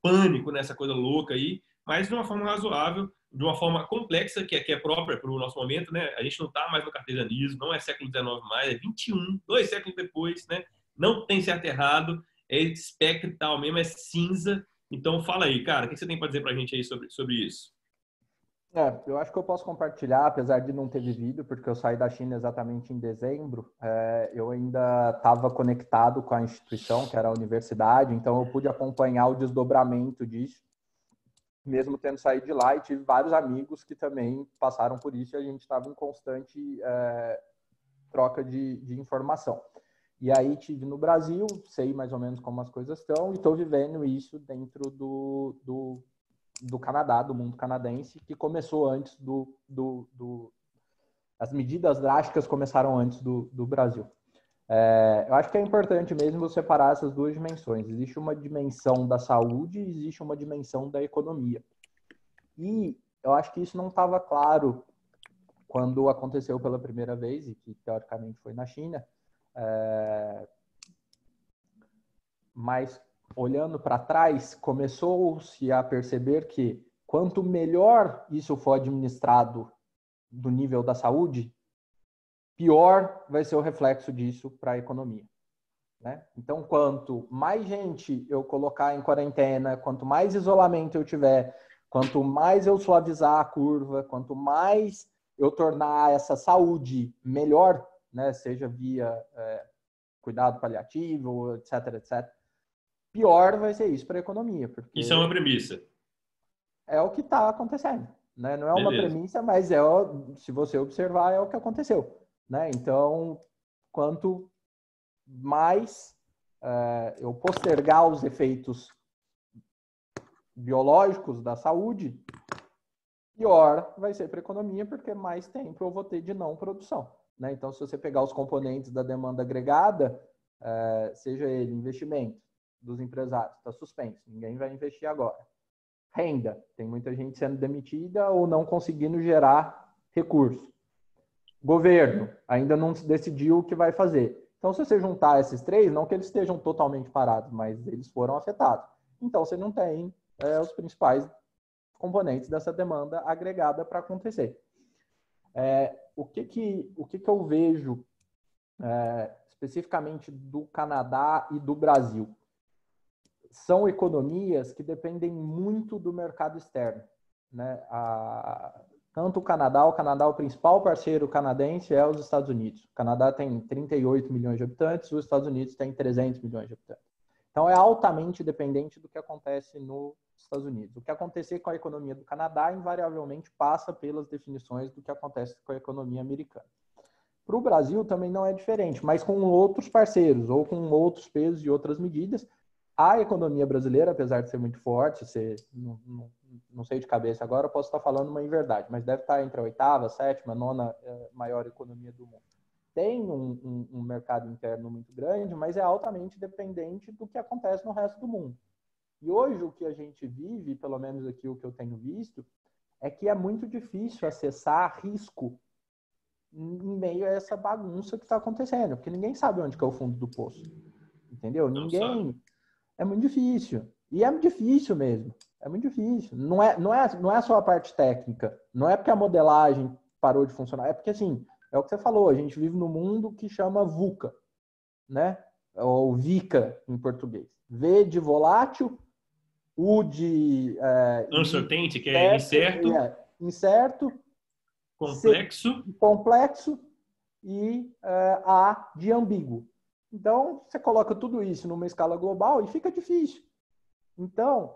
[SPEAKER 1] pânico, né, essa coisa louca aí, mas de uma forma razoável, de uma forma complexa, que é própria para o nosso momento, né? A gente não está mais no cartesianismo, não é século XIX mais, é 21, 2 séculos depois, né? Não tem certo e errado, é espectro e tal mesmo, é cinza. Então fala aí, cara, o que você tem para dizer para a gente aí sobre isso?
[SPEAKER 2] Eu acho que eu posso compartilhar, apesar de não ter vivido, porque eu saí da China exatamente em dezembro. Eu ainda estava conectado com a instituição, que era a universidade, então eu pude acompanhar o desdobramento disso, mesmo tendo saído de lá, e tive vários amigos que também passaram por isso, e a gente estava em constante troca de informação. E aí tive no Brasil, sei mais ou menos como as coisas estão, e estou vivendo isso dentro do Canadá, do mundo canadense, que começou antes as medidas drásticas começaram antes do Brasil. Eu acho que é importante mesmo você separar essas duas dimensões. Existe uma dimensão da saúde e existe uma dimensão da economia. E eu acho que isso não estava claro quando aconteceu pela primeira vez, e que teoricamente foi na China, mas olhando para trás, começou-se a perceber que quanto melhor isso for administrado do nível da saúde, pior vai ser o reflexo disso para a economia. Né? Então, quanto mais gente eu colocar em quarentena, quanto mais isolamento eu tiver, quanto mais eu suavizar a curva, quanto mais eu tornar essa saúde melhor, né, seja via cuidado paliativo, etc, etc, pior vai ser isso para a economia,
[SPEAKER 1] Isso é uma
[SPEAKER 2] porque
[SPEAKER 1] premissa.
[SPEAKER 2] é o que está acontecendo. Né? Não é uma
[SPEAKER 1] Beleza.
[SPEAKER 2] premissa, mas se você observar, é o que aconteceu. Né? Então, quanto mais eu postergar os efeitos biológicos da saúde, pior vai ser para a economia, porque mais tempo eu vou ter de não produção. Né? Então, se você pegar os componentes da demanda agregada, seja ele investimento dos empresários, está suspenso, ninguém vai investir agora. Renda, tem muita gente sendo demitida ou não conseguindo gerar recurso. Governo, ainda não decidiu o que vai fazer. Então, se você juntar esses três, não que eles estejam totalmente parados, mas eles foram afetados. Então, você não tem os principais componentes dessa demanda agregada para acontecer. O que eu vejo especificamente do Canadá e do Brasil? São economias que dependem muito do mercado externo. Né? Tanto o Canadá é o principal parceiro canadense é os Estados Unidos. O Canadá tem 38 milhões de habitantes, os Estados Unidos tem 300 milhões de habitantes. Então, é altamente dependente do que acontece nos Estados Unidos. O que acontecer com a economia do Canadá, invariavelmente, passa pelas definições do que acontece com a economia americana. Para o Brasil também não é diferente, mas com outros parceiros ou com outros pesos e outras medidas. A economia brasileira, apesar de ser muito forte, não sei de cabeça agora, eu posso estar falando uma inverdade, mas deve estar entre a oitava, sétima, nona maior economia do mundo. Tem um mercado interno muito grande, mas é altamente dependente do que acontece no resto do mundo. E hoje o que a gente vive, pelo menos aqui o que eu tenho visto, é que é muito difícil acessar risco em meio a essa bagunça que está acontecendo, porque ninguém sabe onde que é o fundo do poço, entendeu? Ninguém... É muito difícil. E é difícil mesmo. É muito difícil. Não é só a parte técnica. Não é porque a modelagem parou de funcionar. É porque, assim, é o que você falou. A gente vive num mundo que chama VUCA, né? Ou VICA em português. V de volátil, U de...
[SPEAKER 1] Uncertainty, que é incerto.
[SPEAKER 2] Incerto.
[SPEAKER 1] Complexo.
[SPEAKER 2] Complexo. E A de ambíguo. Então, você coloca tudo isso numa escala global e fica difícil. Então,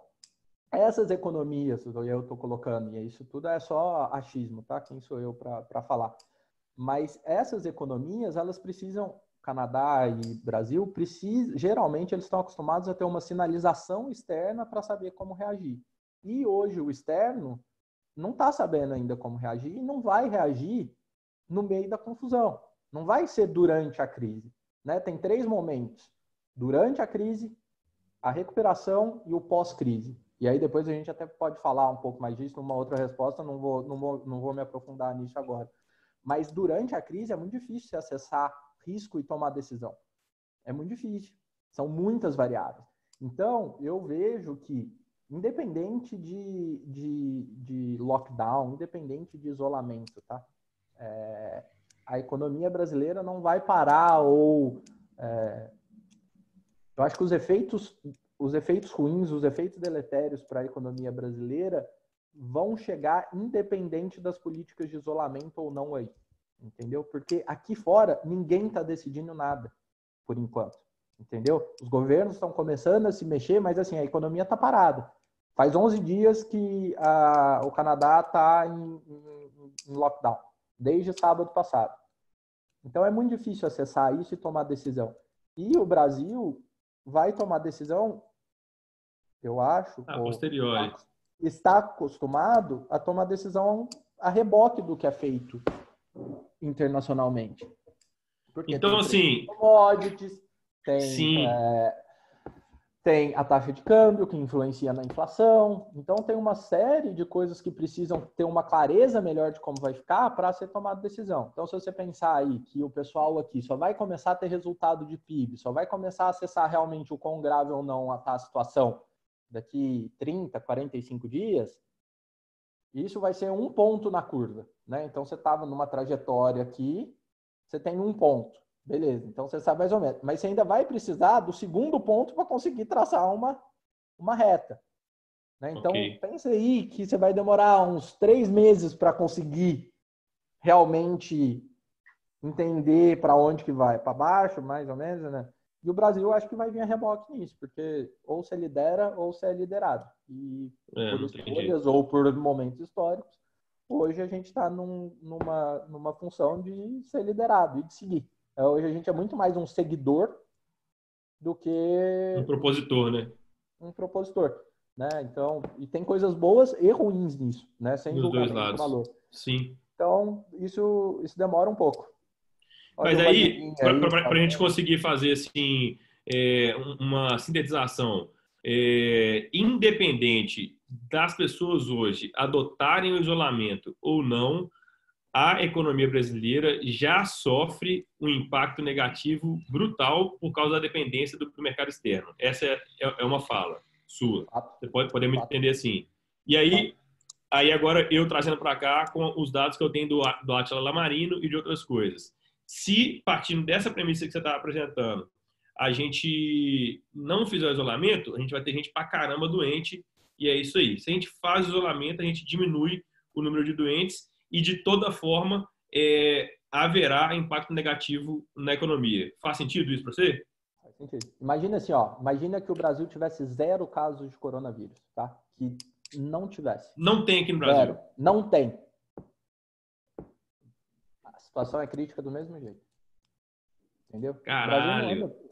[SPEAKER 2] essas economias, eu estou colocando, e isso tudo é só achismo, tá? Quem sou eu para falar? Mas essas economias, elas precisam, Canadá e Brasil, geralmente eles estão acostumados a ter uma sinalização externa para saber como reagir. E hoje o externo não está sabendo ainda como reagir e não vai reagir no meio da confusão. Não vai ser durante a crise. Né? Tem 3 momentos. Durante a crise, a recuperação e o pós-crise. E aí depois a gente até pode falar um pouco mais disso numa outra resposta, não vou me aprofundar nisso agora. Mas durante a crise é muito difícil se acessar risco e tomar decisão. É muito difícil. São muitas variáveis. Então, eu vejo que, independente de lockdown, independente de isolamento, tá? A economia brasileira não vai parar ou... eu acho que os efeitos ruins, os efeitos deletérios para a economia brasileira vão chegar independente das políticas de isolamento ou não aí. Entendeu? Porque aqui fora ninguém está decidindo nada, por enquanto. Entendeu? Os governos estão começando a se mexer, mas assim, a economia está parada. Faz 11 dias que o Canadá está em lockdown, desde sábado passado. Então é muito difícil acessar isso e tomar decisão. E o Brasil vai tomar decisão, eu acho,
[SPEAKER 1] posteriori.
[SPEAKER 2] Está acostumado a tomar decisão a reboque do que é feito internacionalmente. Porque
[SPEAKER 1] então, assim,
[SPEAKER 2] commodities,
[SPEAKER 1] sim.
[SPEAKER 2] Tem a taxa de câmbio que influencia na inflação. Então, tem uma série de coisas que precisam ter uma clareza melhor de como vai ficar para ser tomada decisão. Então, se você pensar aí que o pessoal aqui só vai começar a ter resultado de PIB, só vai começar a acessar realmente o quão grave ou não está a situação daqui 30, 45 dias, isso vai ser um ponto na curva. Né? Então, você estava numa trajetória aqui, você tem um ponto. Beleza, então você sabe mais ou menos. Mas você ainda vai precisar do segundo ponto para conseguir traçar uma reta. Né? Então, pensa aí que você vai demorar uns 3 meses para conseguir realmente entender para onde que vai. Para baixo, mais ou menos, né? E o Brasil acho que vai vir a reboque nisso, porque ou você lidera ou você é liderado. E por escolhas ou por momentos históricos, hoje a gente está numa função de ser liderado e de seguir. Hoje a gente é muito mais um seguidor do que
[SPEAKER 1] um propositor, né?
[SPEAKER 2] Um propositor. né? Então, e tem coisas boas e ruins nisso, né? Sem
[SPEAKER 1] Nos dois
[SPEAKER 2] julgamento de
[SPEAKER 1] lados.
[SPEAKER 2] valor.
[SPEAKER 1] Sim.
[SPEAKER 2] Então, isso demora um pouco.
[SPEAKER 1] Mas
[SPEAKER 2] Olha o
[SPEAKER 1] aí,
[SPEAKER 2] Vladimir aí
[SPEAKER 1] para a gente
[SPEAKER 2] fazendo.
[SPEAKER 1] conseguir fazer assim, uma sintetização independente das pessoas hoje adotarem o isolamento ou não, a economia brasileira já sofre um impacto negativo brutal por causa da dependência do mercado externo. Essa é uma fala sua.
[SPEAKER 2] Fato,
[SPEAKER 1] Você pode me
[SPEAKER 2] fato,
[SPEAKER 1] entender assim. E
[SPEAKER 2] fato.
[SPEAKER 1] aí agora eu trazendo para cá com os dados que eu tenho do Átila Lamarino e de outras coisas. Se, partindo dessa premissa que você está apresentando, a gente não fizer o isolamento, a gente vai ter gente pra caramba doente, e é isso aí. Se a gente faz o isolamento, a gente diminui o número de doentes e, de toda forma, haverá impacto negativo na economia. Faz sentido isso para você?
[SPEAKER 2] Faz sentido. Imagina assim, ó. Imagina que o Brasil tivesse 0 casos de coronavírus, tá? Que não tivesse.
[SPEAKER 1] Não tem aqui no Brasil.
[SPEAKER 2] 0. Não tem. A situação é crítica do mesmo jeito. Entendeu? O Brasil não
[SPEAKER 1] Caralho.
[SPEAKER 2] anda.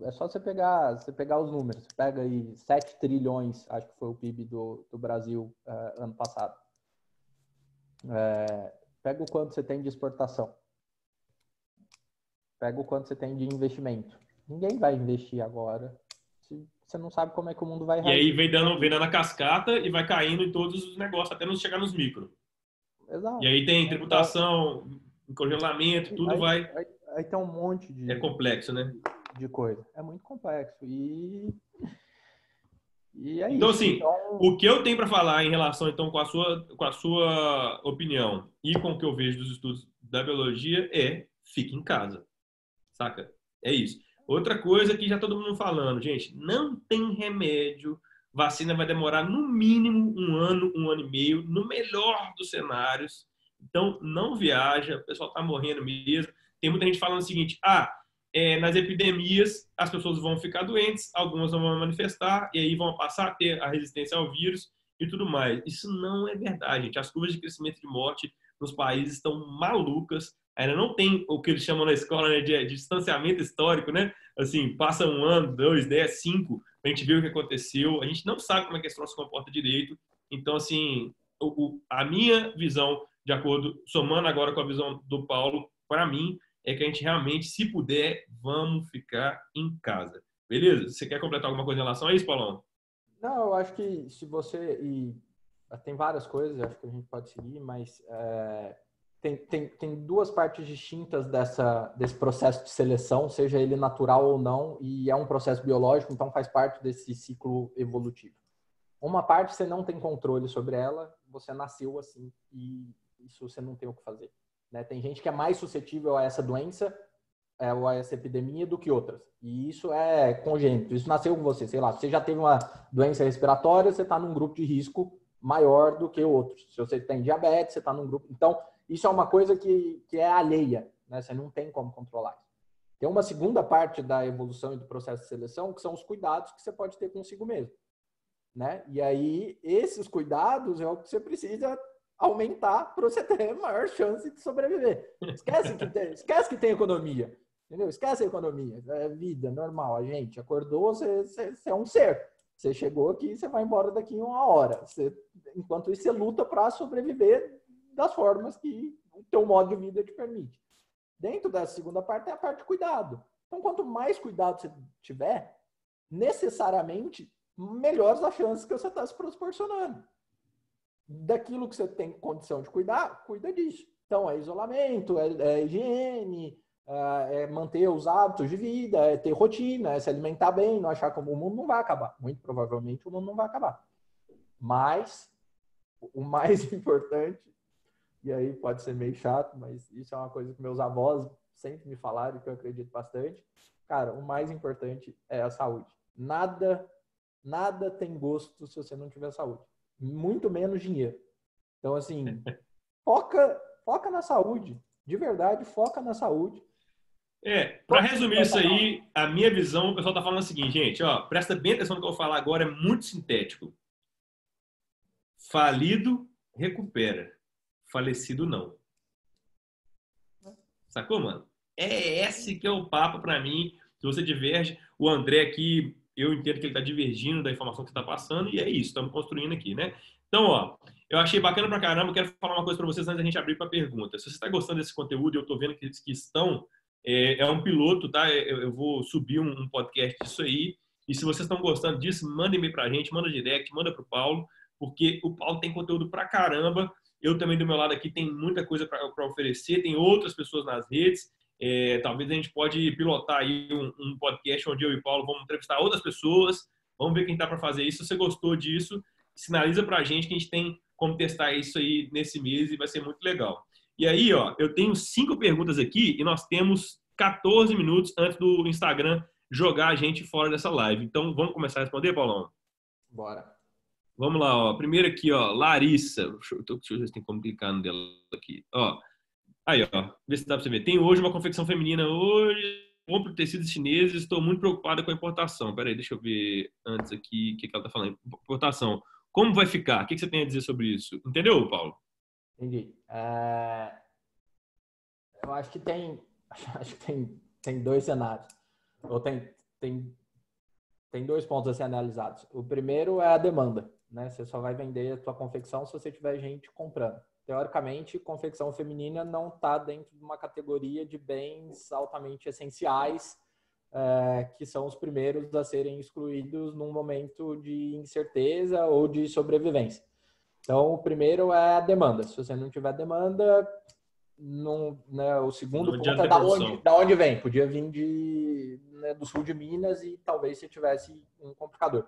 [SPEAKER 2] É só você pegar os números. Você pega aí 7 trilhões, acho que foi o PIB do Brasil ano passado. Pega o quanto você tem de exportação. Pega o quanto você tem de investimento. Ninguém vai investir agora se você não sabe como é que o mundo vai
[SPEAKER 1] E aí
[SPEAKER 2] reagir.
[SPEAKER 1] vem dando a cascata e vai caindo em todos os negócios, até não chegar nos micro. E
[SPEAKER 2] Exato.
[SPEAKER 1] aí tem
[SPEAKER 2] Então,
[SPEAKER 1] tributação, congelamento, tudo vai.
[SPEAKER 2] aí tem um monte
[SPEAKER 1] É complexo, né?
[SPEAKER 2] de coisa. É muito complexo. E é
[SPEAKER 1] Então,
[SPEAKER 2] isso.
[SPEAKER 1] assim,
[SPEAKER 2] Então,
[SPEAKER 1] o que eu tenho para falar em relação, então, com a sua opinião e com o que eu vejo dos estudos da biologia fique em casa, saca? É isso. Outra coisa que já todo mundo falando, gente, não tem remédio, vacina vai demorar no mínimo um ano e meio, no melhor dos cenários. Então, não viaja, o pessoal tá morrendo mesmo. Tem muita gente falando o seguinte, nas epidemias as pessoas vão ficar doentes, algumas vão manifestar e aí vão passar a ter a resistência ao vírus e tudo mais. Isso não é verdade, gente. As curvas de crescimento de morte nos países estão malucas. Ainda não tem o que eles chamam na escola, né, de distanciamento histórico, né? Assim, passa um ano, 2, 10, 5, a gente vê o que aconteceu. A gente não sabe como é que esse troço se comporta direito. Então, assim, a minha visão, de acordo, somando agora com a visão do Paulo, para mim, é que a gente realmente, se puder, vamos ficar em casa. Beleza? Você quer completar alguma coisa em relação a isso, Paulão?
[SPEAKER 2] não, eu acho que se você. Tem várias coisas, acho que a gente pode seguir, mas tem duas partes distintas desse processo de seleção, seja ele natural ou não, e é um processo biológico, então faz parte desse ciclo evolutivo. Uma parte você não tem controle sobre ela, você nasceu assim, e isso você não tem o que fazer. Né? Tem gente que é mais suscetível a essa doença ou a essa epidemia do que outras. E isso é congênito, isso nasceu com você. Sei lá, você já teve uma doença respiratória, você está num grupo de risco maior do que outros. Se você tem diabetes, você está num grupo. Então, isso é uma coisa que é alheia, né? Você não tem como controlar. Tem uma segunda parte da evolução e do processo de seleção, que são os cuidados que você pode ter consigo mesmo. Né? E aí, esses cuidados é o que você precisa aumentar para você ter maior chance de sobreviver. Esquece que tem economia. Entendeu? Esquece a economia. É vida normal. A gente acordou, você é um ser. Você chegou aqui, você vai embora daqui em 1 hora. Enquanto isso, você luta para sobreviver das formas que o teu modo de vida te permite. Dentro da segunda parte tem a parte de cuidado. Então, quanto mais cuidado você tiver, necessariamente melhores as chances que você está se proporcionando. Daquilo que você tem condição de cuidar, cuida disso. Então, é isolamento, é higiene, é manter os hábitos de vida, é ter rotina, é se alimentar bem, não achar que o mundo não vai acabar. Muito provavelmente o mundo não vai acabar. Mas, o mais importante, e aí pode ser meio chato, mas isso é uma coisa que meus avós sempre me falaram e que eu acredito bastante. Cara, o mais importante é a saúde. Nada tem gosto se você não tiver saúde. Muito menos dinheiro. Então, assim, foca na saúde. De verdade, foca na saúde.
[SPEAKER 1] Para resumir isso aí, a minha visão, o pessoal tá falando o seguinte, gente, ó, presta bem atenção no que eu vou falar agora, é muito sintético. Falido, recupera. Falecido, não. Sacou, mano? É esse que é o papo para mim. Se você diverge, o André aqui eu entendo que ele está divergindo da informação que você está passando, e é isso, estamos construindo aqui, né? Então, ó, eu achei bacana pra caramba, eu quero falar uma coisa para vocês antes da gente abrir para pergunta. Se você está gostando desse conteúdo, eu estou vendo que eles que estão, é um piloto, tá? Eu vou subir um podcast disso aí, e se vocês estão gostando disso, mandem e-mail pra gente, manda direct, manda pro Paulo, porque o Paulo tem conteúdo pra caramba, eu também do meu lado aqui tem muita coisa para oferecer, tem outras pessoas nas redes, talvez a gente pode pilotar aí um podcast onde eu e o Paulo vamos entrevistar outras pessoas, vamos ver quem tá para fazer isso. Se você gostou disso, sinaliza pra gente que a gente tem como testar isso aí nesse mês e vai ser muito legal. E aí, ó, eu tenho 5 perguntas aqui e nós temos 14 minutos antes do Instagram jogar a gente fora dessa live. Então, vamos começar a responder, Paulão?
[SPEAKER 2] Bora.
[SPEAKER 1] Vamos lá, ó. Primeiro aqui, ó, Larissa. Deixa eu ver se tem como clicar no dela aqui. Ó, aí, ó. Vê se dá pra você ver. Tem hoje uma confecção feminina. Hoje, compro tecidos chineses. Estou muito preocupada com a importação. Peraí, deixa eu ver antes aqui o que ela tá falando. Importação. Como vai ficar? O que você tem a dizer sobre isso? Entendeu, Paulo?
[SPEAKER 2] Entendi. Eu acho que tem dois cenários. Ou tem dois pontos a ser analisados. O primeiro é a demanda, né? Você só vai vender a tua confecção se você tiver gente comprando. Teoricamente, confecção feminina não está dentro de uma categoria de bens altamente essenciais, que são os primeiros a serem excluídos num momento de incerteza ou de sobrevivência. Então, o primeiro é a demanda. Se você não tiver demanda, não, né, o segundo
[SPEAKER 1] Não
[SPEAKER 2] ponto
[SPEAKER 1] adianta
[SPEAKER 2] é
[SPEAKER 1] ter produção.
[SPEAKER 2] da onde vem. Podia vir do sul de Minas e talvez você tivesse um complicador.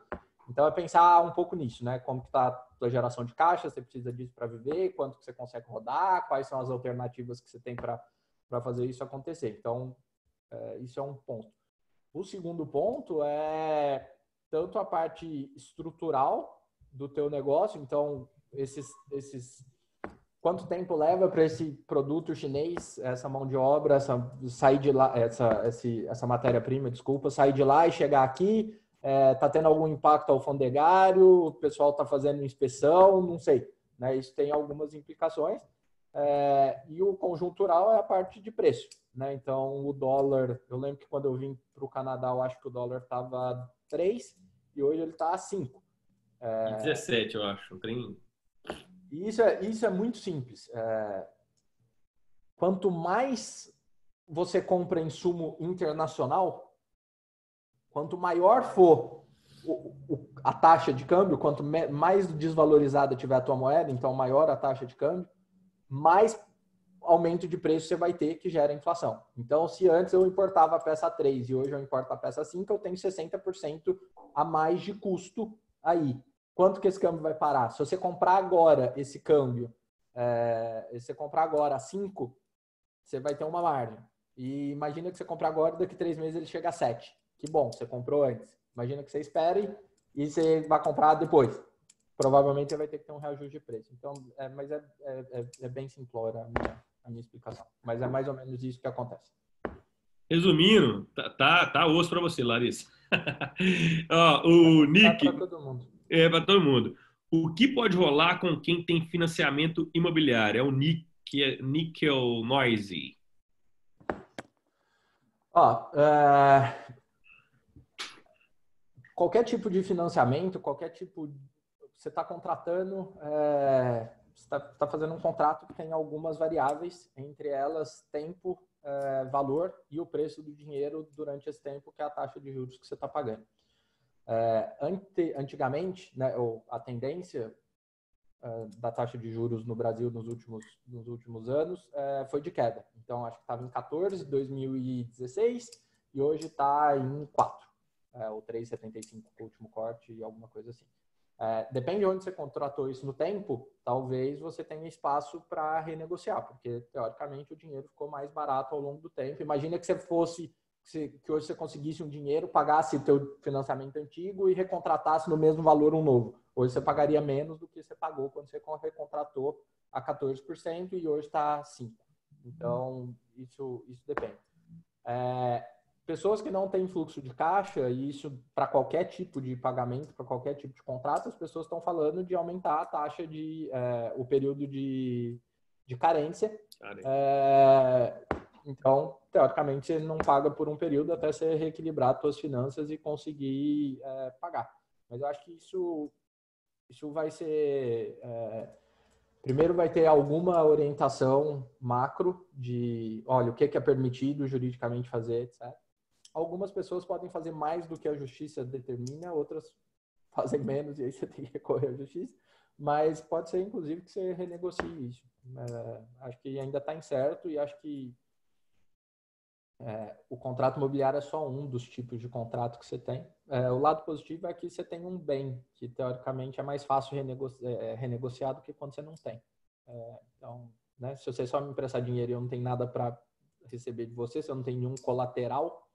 [SPEAKER 2] Então, é pensar um pouco nisso, né? Como que está a tua geração de caixa, você precisa disso para viver, quanto que você consegue rodar, quais são as alternativas que você tem para fazer isso acontecer. Então, isso é um ponto. O segundo ponto é tanto a parte estrutural do teu negócio, então, quanto tempo leva para esse produto chinês, essa mão de obra, sair de lá, essa matéria-prima, desculpa, sair de lá e chegar aqui? Tá tendo algum impacto alfandegário? O pessoal está fazendo inspeção? Não sei. Né? Isso tem algumas implicações. E o conjuntural é a parte de preço. Né? Então, o dólar, eu lembro que quando eu vim para o Canadá, eu acho que o dólar estava 3 e hoje ele está a 5.
[SPEAKER 1] E 17, eu acho.
[SPEAKER 2] E isso é muito simples. Quanto mais você compra insumo internacional, quanto maior for a taxa de câmbio, quanto mais desvalorizada tiver a tua moeda, então maior a taxa de câmbio, mais aumento de preço você vai ter que gera inflação. Então, se antes eu importava a peça 3 e hoje eu importo a peça 5, eu tenho 60% a mais de custo aí. Quanto que esse câmbio vai parar? Se você comprar agora esse câmbio, se você comprar agora a 5, você vai ter uma margem. E imagina que você comprar agora e daqui 3 meses ele chega a 7. Que bom, você comprou antes. Imagina que você espere e você vai comprar depois. Provavelmente você vai ter que ter um reajuste de preço. Então, mas é bem simplório a minha explicação. Mas é mais ou menos isso que acontece.
[SPEAKER 1] Resumindo, tá osso para você, Larissa. Ó, o Nick.
[SPEAKER 2] É para todo mundo.
[SPEAKER 1] É para todo mundo. O que pode rolar com quem tem financiamento imobiliário? É o Nick, Nickel Noisy.
[SPEAKER 2] Qualquer tipo de financiamento, você está contratando, você está fazendo um contrato que tem algumas variáveis, entre elas tempo, valor e o preço do dinheiro durante esse tempo, que é a taxa de juros que você está pagando. Antigamente, né, a tendência da taxa de juros no Brasil nos últimos anos foi de queda. Então, acho que estava em 14 em 2016 e hoje está em 4. Ou 3,75 o último corte e alguma coisa assim. Depende de onde você contratou isso no tempo, talvez você tenha espaço para renegociar, porque teoricamente o dinheiro ficou mais barato ao longo do tempo. Imagina que que hoje você conseguisse um dinheiro, pagasse o teu financiamento antigo e recontratasse no mesmo valor um novo. Hoje você pagaria menos do que você pagou quando você recontratou a 14% e hoje está 5%. Então, isso depende. Pessoas que não têm fluxo de caixa, e isso para qualquer tipo de pagamento, para qualquer tipo de contrato, as pessoas estão falando de aumentar a taxa o período de carência. Então, teoricamente, você não paga por um período até você reequilibrar suas finanças e conseguir pagar. Mas eu acho que isso vai ser... primeiro vai ter alguma orientação macro de, olha, o que é permitido juridicamente fazer, etc. Algumas pessoas podem fazer mais do que a justiça determina, outras fazem menos e aí você tem que recorrer à justiça. Mas pode ser, inclusive, que você renegocie isso. Acho que ainda está incerto e acho que o contrato imobiliário é só um dos tipos de contrato que você tem. O lado positivo é que você tem um bem, que teoricamente é mais fácil renegociar do que quando você não tem. Então, né, se você só me emprestar dinheiro e eu não tenho nada para receber de você, se eu não tenho nenhum colateral,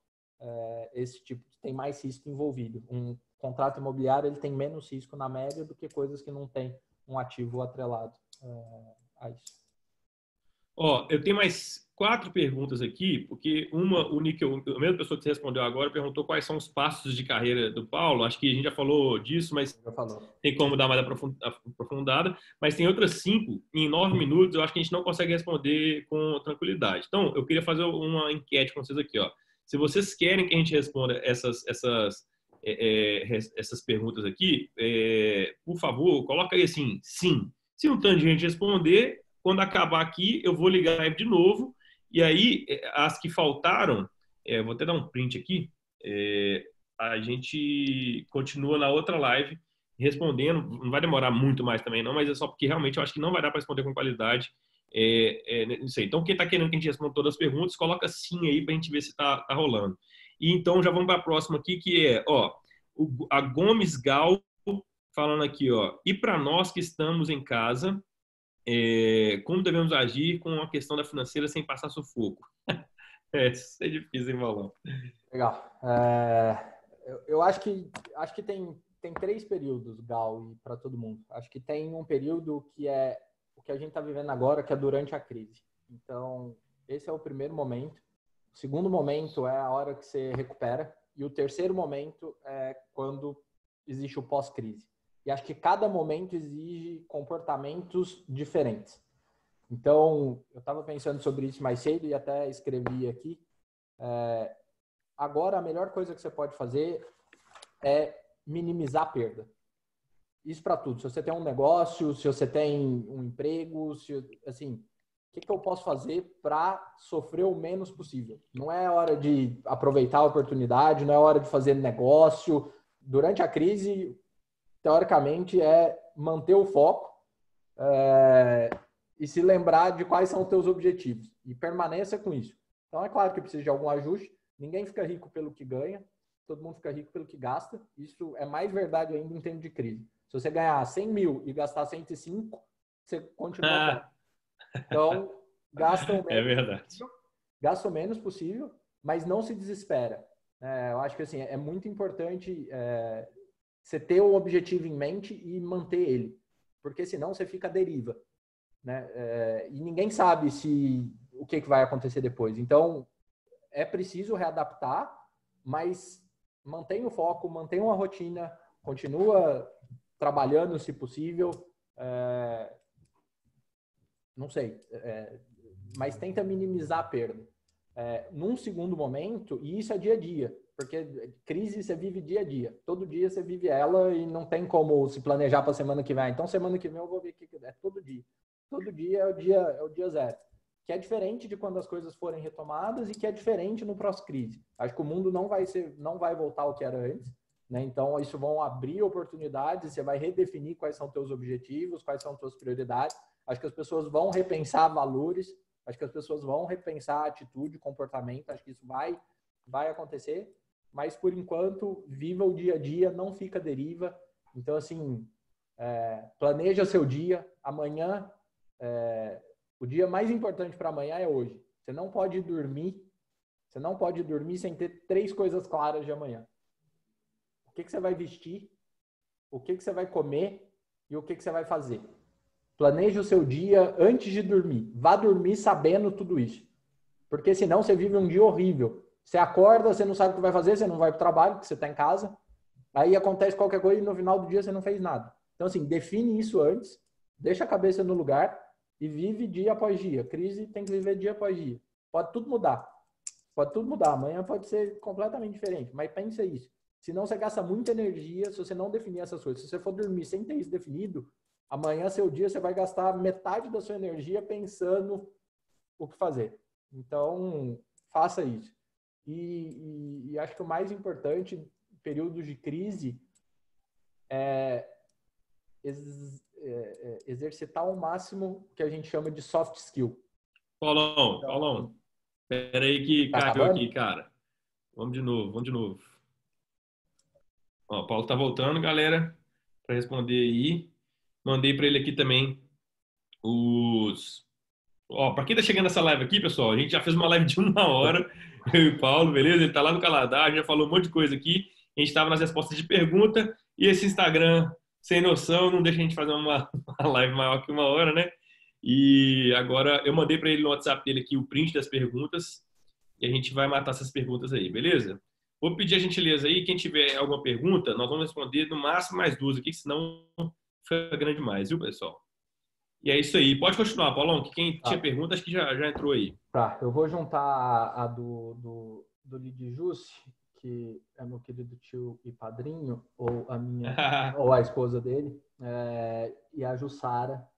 [SPEAKER 2] esse tipo tem mais risco envolvido. Um contrato imobiliário ele tem menos risco na média do que coisas que não tem um ativo atrelado a isso.
[SPEAKER 1] Eu tenho mais 4 perguntas aqui, porque o Níquel, a mesma pessoa que você respondeu agora, perguntou quais são os passos de carreira do Paulo. Acho que a gente já falou disso, mas tem como dar mais aprofundada. Mas tem outras 5 em 9 minutos, eu acho que a gente não consegue responder com tranquilidade. Então, eu queria fazer uma enquete com vocês aqui. Se vocês querem que a gente responda essas perguntas aqui, por favor, coloca aí assim, sim. Se um tanto de gente responder, quando acabar aqui, eu vou ligar a live de novo. E aí, as que faltaram, vou até dar um print aqui, a gente continua na outra live respondendo. Não vai demorar muito mais também, não, mas é só porque realmente eu acho que não vai dar para responder com qualidade. Não sei. Então, quem está querendo que a gente responda todas as perguntas, coloca sim aí para a gente ver se está rolando. E então, já vamos para a próxima aqui, que é, a Gomes Gal falando aqui, e para nós que estamos em casa, como devemos agir com a questão da financeira sem passar sufoco? Isso é difícil, hein, Valão?
[SPEAKER 2] Legal. Eu acho que tem 3 períodos, Gal, para todo mundo. Acho que tem um período que é o que a gente está vivendo agora, que é durante a crise. Então, esse é o primeiro momento. O segundo momento é a hora que você recupera. E o terceiro momento é quando existe o pós-crise. E acho que cada momento exige comportamentos diferentes. Então, eu estava pensando sobre isso mais cedo e até escrevi aqui. Agora, a melhor coisa que você pode fazer é minimizar a perda. Isso para tudo. Se você tem um negócio, se você tem um emprego, assim, o que eu posso fazer para sofrer o menos possível? Não é hora de aproveitar a oportunidade, não é hora de fazer negócio. Durante a crise, teoricamente, é manter o foco e se lembrar de quais são os teus objetivos. E permaneça com isso. Então, é claro que precisa de algum ajuste. Ninguém fica rico pelo que ganha, todo mundo fica rico pelo que gasta. Isso é mais verdade ainda em tempo de crise. Se você ganhar 100 mil e gastar 105, você continua pobre. Então, gasta o menos possível, mas não se desespera. Eu acho que assim, é muito importante você ter o objetivo em mente e manter ele, porque senão você fica à deriva, né? E ninguém sabe o que vai acontecer depois. Então, é preciso readaptar, mas mantenha o foco, mantenha uma rotina, continua trabalhando se possível, não sei, mas tenta minimizar a perda. Num segundo momento, e isso é dia a dia, porque crise você vive dia a dia, todo dia você vive ela e não tem como se planejar para a semana que vem. Então, semana que vem eu vou ver o que é todo dia é o dia zero, que é diferente de quando as coisas forem retomadas e que é diferente no pós-crise. Acho que o mundo não vai voltar ao que era antes, né? Então, isso vão abrir oportunidades, você vai redefinir quais são teus objetivos, quais são tuas prioridades. Acho que as pessoas vão repensar valores, acho que as pessoas vão repensar atitude, comportamento, acho que isso vai acontecer, mas por enquanto, viva o dia a dia, não fica à deriva. Então, assim, planeja seu dia. Amanhã, o dia mais importante para amanhã é hoje. Você não pode dormir sem ter 3 coisas claras de amanhã. O que você vai vestir, o que você vai comer e o que você vai fazer. Planeje o seu dia antes de dormir. Vá dormir sabendo tudo isso. Porque senão você vive um dia horrível. Você acorda, você não sabe o que vai fazer, você não vai para o trabalho, porque você está em casa. Aí acontece qualquer coisa e no final do dia você não fez nada. Então, assim, define isso antes, deixa a cabeça no lugar e vive dia após dia. Crise tem que viver dia após dia. pode tudo mudar. Pode tudo mudar. Amanhã pode ser completamente diferente. Mas pensa isso. Senão você gasta muita energia se você não definir essas coisas. Se você for dormir sem ter isso definido, amanhã, seu dia, você vai gastar metade da sua energia pensando o que fazer. Então, faça isso. E acho que o mais importante em períodos de crise é exercitar ao máximo o que a gente chama de soft skill.
[SPEAKER 1] Paulão, espera aí que
[SPEAKER 2] Tá
[SPEAKER 1] caiu
[SPEAKER 2] acabando?
[SPEAKER 1] aqui, cara. Vamos de novo. Ó, o Paulo tá voltando, galera, para responder aí. Mandei para ele aqui também os. Ó, para quem tá chegando nessa live aqui, pessoal, a gente já fez uma live de 1 hora, eu e o Paulo, beleza? Ele tá lá no Canadá, a gente já falou um monte de coisa aqui. A gente tava nas respostas de pergunta e esse Instagram sem noção não deixa a gente fazer uma live maior que 1 hora, né? E agora eu mandei para ele no WhatsApp dele aqui o print das perguntas e a gente vai matar essas perguntas aí, beleza? Vou pedir a gentileza aí, quem tiver alguma pergunta, nós vamos responder no máximo mais duas aqui, senão fica grande demais, viu, pessoal? E é isso aí. Pode continuar, Paulão, que quem tinha
[SPEAKER 2] Tá.
[SPEAKER 1] pergunta, acho que já entrou aí.
[SPEAKER 2] Tá, eu vou juntar a do Lidi Jussi, que é meu querido tio e padrinho, ou a esposa dele, e a Jussara,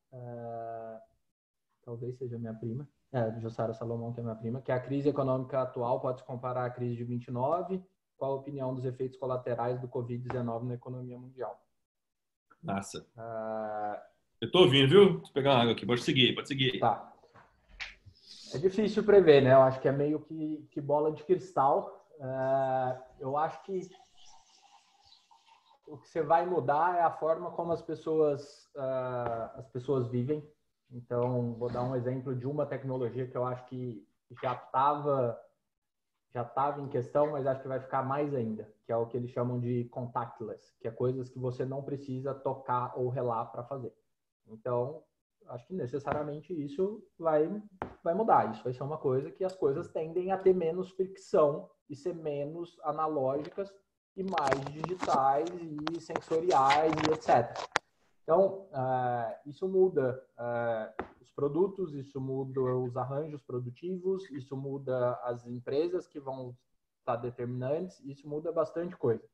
[SPEAKER 2] talvez seja minha prima, Jussara Salomão, que é minha prima, que é a crise econômica atual pode se comparar à crise de 29, qual a opinião dos efeitos colaterais do Covid-19 na economia mundial?
[SPEAKER 1] Massa.
[SPEAKER 2] Uh,
[SPEAKER 1] Eu tô ouvindo, viu? Vou pegar uma água aqui. Pode seguir, pode seguir.
[SPEAKER 2] Tá. É difícil prever, né? Eu acho que é meio que bola de cristal. Eu acho que o que você vai mudar é a forma como as pessoas vivem. Então, vou dar um exemplo de uma tecnologia que eu acho que já estava em questão, mas acho que vai ficar mais ainda, que é o que eles chamam de contactless, que é coisas que você não precisa tocar ou relar para fazer. Então, acho que necessariamente isso vai mudar. Isso vai ser uma coisa que as coisas tendem a ter menos fricção e ser menos analógicas e mais digitais e sensoriais e etc. Então, isso muda os produtos, isso muda os arranjos produtivos, isso muda as empresas que vão estar determinantes, isso muda bastante coisa.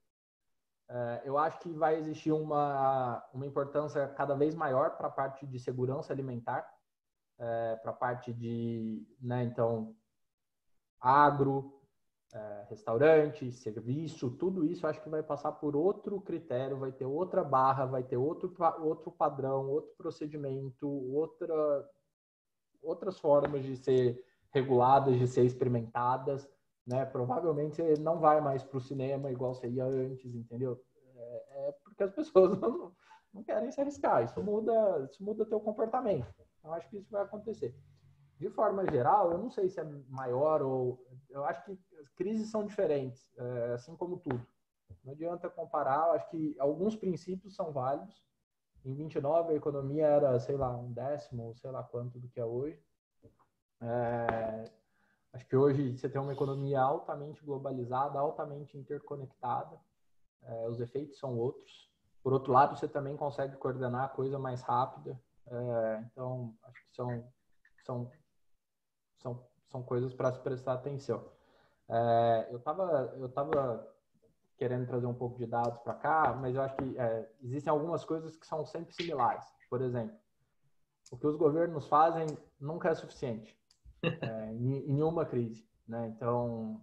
[SPEAKER 2] Eu acho que vai existir uma importância cada vez maior para a parte de segurança alimentar, para a parte de, né, então, agro, restaurante, serviço, tudo isso acho que vai passar por outro critério, vai ter outra barra, vai ter outro padrão, outro procedimento, outras formas de ser reguladas, de ser experimentadas, né? Provavelmente você não vai mais para o cinema igual você ia antes, entendeu? Porque as pessoas não querem se arriscar. Isso muda teu comportamento. Então, acho que isso vai acontecer. De forma geral, eu não sei se é maior ou... Eu acho que as crises são diferentes, assim como tudo. Não adianta comparar. Eu acho que alguns princípios são válidos. Em 29, a economia era, sei lá, 1/10, sei lá quanto do que é hoje. Acho que hoje você tem uma economia altamente globalizada, altamente interconectada. Os efeitos são outros. Por outro lado, você também consegue coordenar a coisa mais rápida. Então, acho que são coisas para se prestar atenção. Eu tava querendo trazer um pouco de dados para cá, mas eu acho que existem algumas coisas que são sempre similares. Por exemplo, o que os governos fazem nunca é suficiente em nenhuma crise, né? Então,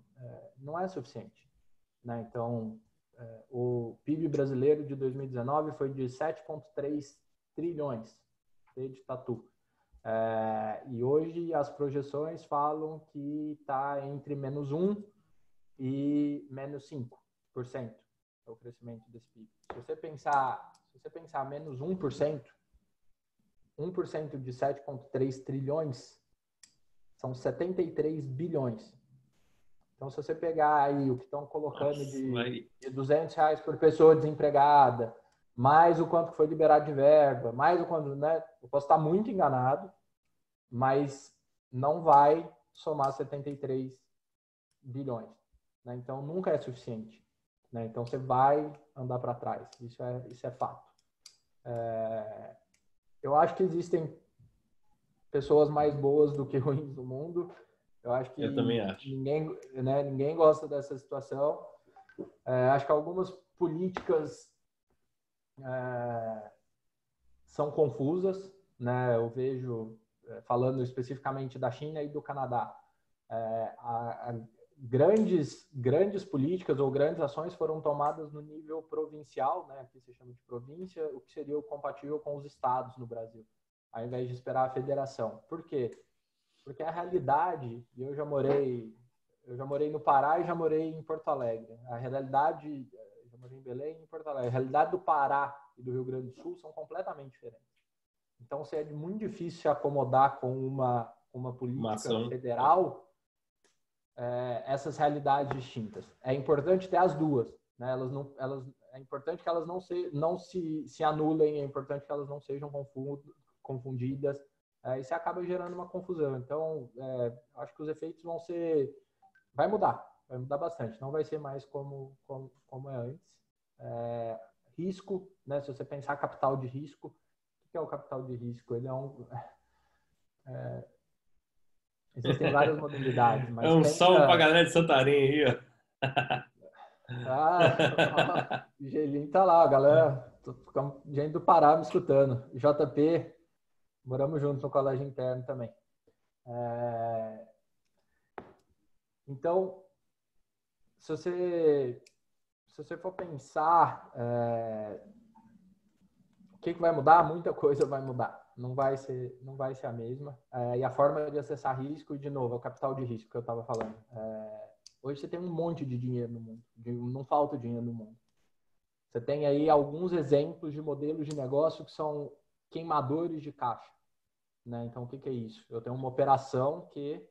[SPEAKER 2] não é suficiente, né? Então, o PIB brasileiro de 2019 foi de 7,3 trilhões de tatu. E hoje as projeções falam que está entre -1 e -5% é o crescimento desse PIB. Se você pensar -1%, 1% de 7,3 trilhões são 73 bilhões. Então, se você pegar aí o que estão colocando de R$200 por pessoa desempregada, mais o quanto foi liberado de verba, mais o quanto, né? Eu posso estar muito enganado, mas não vai somar 73 bilhões. Né? Então, nunca é suficiente. Né? Então, você vai andar para trás. Isso é fato. Eu acho que existem pessoas mais boas do que ruins no mundo. Eu acho que
[SPEAKER 1] Eu também acho.
[SPEAKER 2] ninguém gosta dessa situação. Acho que algumas políticas são confusas, né? Eu vejo, falando especificamente da China e do Canadá, grandes políticas ou grandes ações foram tomadas no nível provincial, né? Aqui se chama de província, o que seria o compatível com os estados no Brasil, ao invés de esperar a federação. Por quê? Porque a realidade, e eu já morei no Pará e já morei em Porto Alegre. A realidade, já morei em Belém e em Porto Alegre. A realidade do Pará e do Rio Grande do Sul são completamente diferentes. Então, é muito difícil se acomodar com uma política federal essas realidades distintas. É importante ter as duas, né? É importante que elas não se anulem, é importante que elas não sejam confundidas. E você acaba gerando uma confusão. Então, acho que os efeitos vai mudar bastante. Não vai ser mais como é antes. Risco, né? Se você pensar capital de risco, o que é o capital de risco? Ele existem várias modalidades, mas
[SPEAKER 1] salve pra galera de Santarém aí, ó.
[SPEAKER 2] O Gelinho tá lá, galera. Gente do Pará me escutando. JP, moramos juntos no colégio interno também. Então, se você for pensar o que vai mudar, muita coisa vai mudar. Não vai ser a mesma. E a forma de acessar risco, e de novo, é o capital de risco que eu estava falando. Hoje você tem um monte de dinheiro no mundo. Não falta dinheiro no mundo. Você tem aí alguns exemplos de modelos de negócio que são queimadores de caixa, né? Então, o que é isso? Eu tenho uma operação que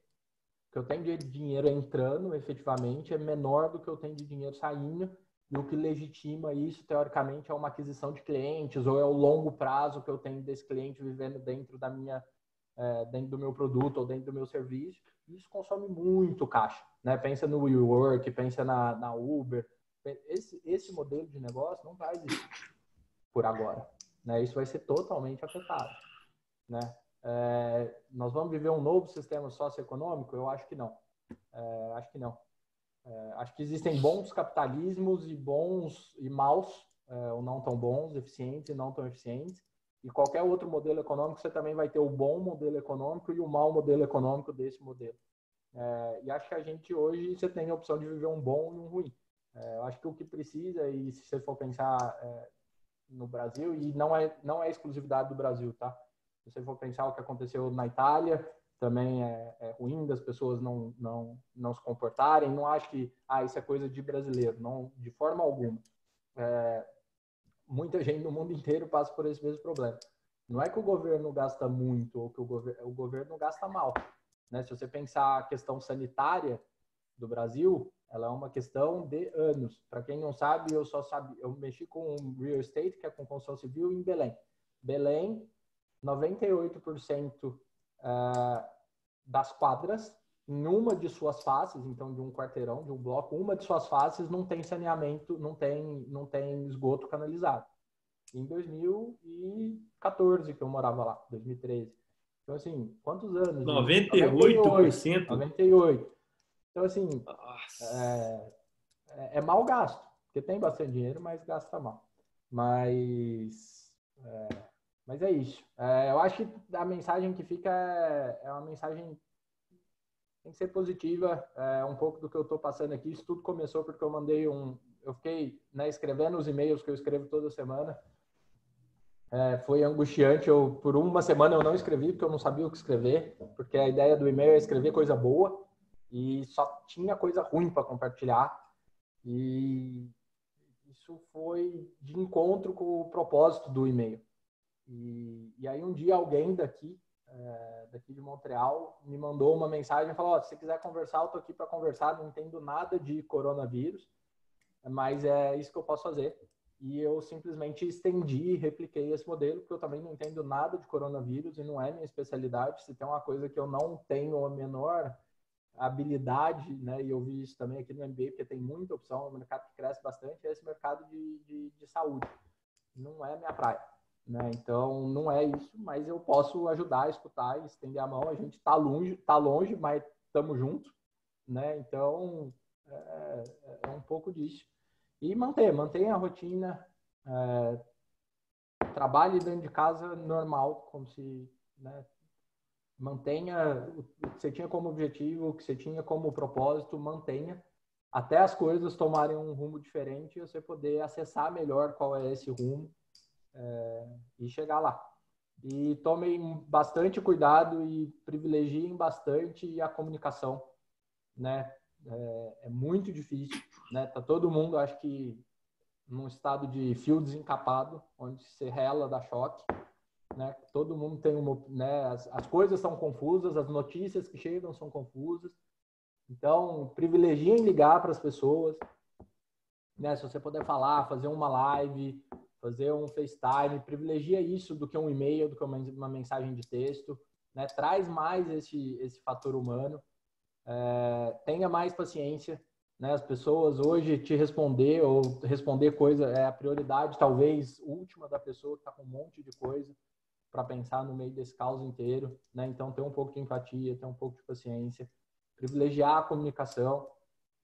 [SPEAKER 2] eu tenho de dinheiro entrando, efetivamente, é menor do que eu tenho de dinheiro saindo, e o que legitima isso, teoricamente, é uma aquisição de clientes, ou é o longo prazo que eu tenho desse cliente vivendo dentro dentro do meu produto ou dentro do meu serviço. Isso consome muito caixa, né? Pensa no WeWork, pensa na Uber. Esse modelo de negócio não vai existir por agora, né? Isso vai ser totalmente afetado, né? Nós vamos viver um novo sistema socioeconômico? Eu acho que não. Acho que não. Acho que existem bons capitalismos e bons e maus, ou não tão bons, eficientes e não tão eficientes. E qualquer outro modelo econômico, você também vai ter o bom modelo econômico e o mau modelo econômico desse modelo. E acho que a gente hoje, você tem a opção de viver um bom e um ruim. Eu acho que o que precisa, e se você for pensar no Brasil, e não é exclusividade do Brasil, tá? Se você for pensar o que aconteceu na Itália, também é ruim das pessoas não se comportarem. Não acho que isso é coisa de brasileiro, não, de forma alguma. Muita gente no mundo inteiro passa por esse mesmo problema. Não é que o governo gasta muito ou que o governo gasta mal, né? Se você pensar a questão sanitária do Brasil, ela é uma questão de anos. Para quem não sabe, eu mexi com real estate, que é com construção civil, em Belém. Belém, 98% das quadras, em uma de suas faces, então de um quarteirão, de um bloco, uma de suas faces não tem saneamento, não tem esgoto canalizado. Em 2014 que eu morava lá, 2013. Então, assim, quantos anos?
[SPEAKER 1] 98%?
[SPEAKER 2] 98. Então, assim, é mal gasto, porque tem bastante dinheiro, mas gasta mal. Mas é isso. Eu acho que a mensagem que fica é uma mensagem tem que ser positiva. Um pouco do que eu estou passando aqui. Isso tudo começou porque eu fiquei escrevendo os e-mails que eu escrevo toda semana. Foi angustiante. Por uma semana eu não escrevi porque eu não sabia o que escrever, porque a ideia do e-mail é escrever coisa boa e só tinha coisa ruim para compartilhar. E isso foi de encontro com o propósito do e-mail. E aí um dia alguém daqui de Montreal me mandou uma mensagem e falou: se você quiser conversar, eu estou aqui para conversar, não entendo nada de coronavírus, mas é isso que eu posso fazer. E eu simplesmente estendi e repliquei esse modelo, porque eu também não entendo nada de coronavírus e não é minha especialidade. Se tem uma coisa que eu não tenho a menor habilidade, né, e eu vi isso também aqui no MBA, porque tem muita opção, é um mercado que cresce bastante, é esse mercado de saúde. Não é minha praia, né? Então, não é isso, mas eu posso ajudar, escutar e estender a mão. A gente está longe, mas estamos juntos, né? Então, é um pouco disso. E manter a rotina, trabalhe dentro de casa normal, como se, né, mantenha o que você tinha como objetivo, o que você tinha como propósito, mantenha, até as coisas tomarem um rumo diferente e você poder acessar melhor qual é esse rumo e chegar lá. E tomem bastante cuidado e privilegiem bastante a comunicação, né? É muito difícil, né? Tá todo mundo, acho que, num estado de fio desencapado, onde se rela, dá choque, né? Todo mundo tem né? As coisas são confusas, as notícias que chegam são confusas. Então, privilegiem ligar para as pessoas, né? Se você puder falar, fazer uma live, fazer um FaceTime, privilegia isso do que um e-mail, do que uma mensagem de texto, né? Traz mais esse fator humano, tenha mais paciência, né? As pessoas hoje te responder ou responder coisa é a prioridade talvez última da pessoa que está com um monte de coisa para pensar no meio desse caos inteiro, né? Então, ter um pouco de empatia, ter um pouco de paciência, privilegiar a comunicação.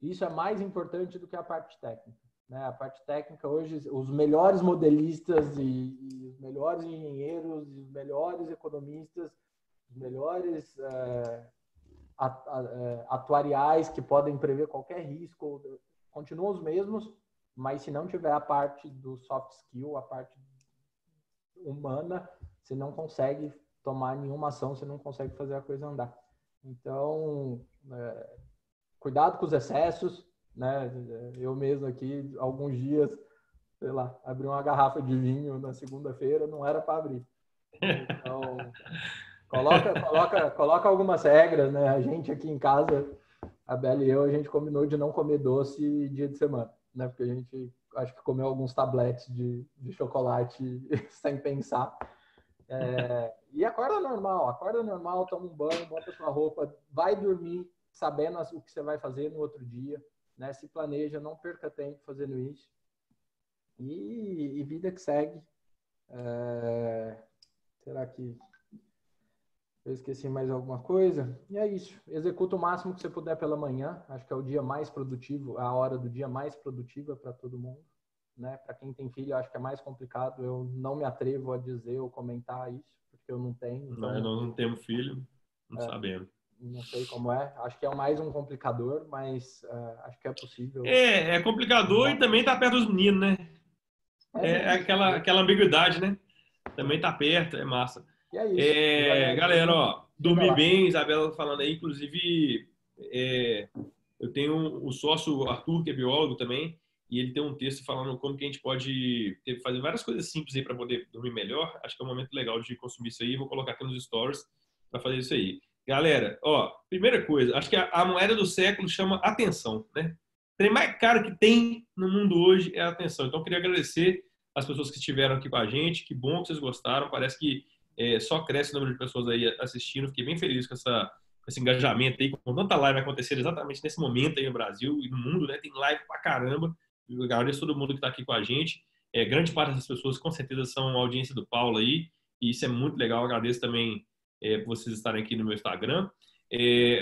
[SPEAKER 2] Isso é mais importante do que a parte técnica, né? A parte técnica hoje, os melhores modelistas e os melhores engenheiros, e os melhores economistas, os melhores atuariais que podem prever qualquer risco, continuam os mesmos, mas se não tiver a parte do soft skill, a parte humana, você não consegue tomar nenhuma ação, você não consegue fazer a coisa andar. Então, cuidado com os excessos, né? Eu mesmo aqui, alguns dias, sei lá, abri uma garrafa de vinho na segunda-feira, não era para abrir. Então, coloca algumas regras, né? A gente aqui em casa, a Bela e eu, a gente combinou de não comer doce dia de semana, né? Porque a gente, acho que comeu alguns tabletes de chocolate sem pensar. E acorda normal, toma um banho, bota sua roupa, vai dormir sabendo o que você vai fazer no outro dia, né? Se planeja, não perca tempo fazendo isso. E vida que segue. Será que eu esqueci mais alguma coisa? E é isso. Executa o máximo que você puder pela manhã. Acho que é o dia mais produtivo, a hora do dia mais produtiva para todo mundo, né? Para quem tem filho, acho que é mais complicado. Eu não me atrevo a dizer ou comentar isso, porque eu não tenho. Então,
[SPEAKER 1] Nós não temos filho, não sabemos.
[SPEAKER 2] Não sei como é. Acho que é mais um complicador, mas acho que é possível.
[SPEAKER 1] É complicador e também tá perto dos meninos, né? Aquela ambiguidade, né? Também tá perto, é massa.
[SPEAKER 2] E é isso.
[SPEAKER 1] Galera, ó, dormir
[SPEAKER 2] lá.
[SPEAKER 1] bem, Isabela falando aí, inclusive, eu tenho o sócio Arthur, que é biólogo também, e ele tem um texto falando como que a gente pode fazer várias coisas simples aí para poder dormir melhor. Acho que é um momento legal de consumir isso aí. Vou colocar aqui nos stories para fazer isso aí. Galera, ó, primeira coisa, acho que a moeda do século chama atenção, né? O trem mais caro que tem no mundo hoje é a atenção. Então, eu queria agradecer as pessoas que estiveram aqui com a gente. Que bom que vocês gostaram. Parece que só cresce o número de pessoas aí assistindo. Fiquei bem feliz com esse engajamento aí, com tanta live acontecendo exatamente nesse momento aí no Brasil e no mundo, né? Tem live pra caramba. Eu agradeço todo mundo que está aqui com a gente. Grande parte dessas pessoas, com certeza, são audiência do Paulo aí. E isso é muito legal. Eu agradeço também por vocês estarem aqui no meu Instagram.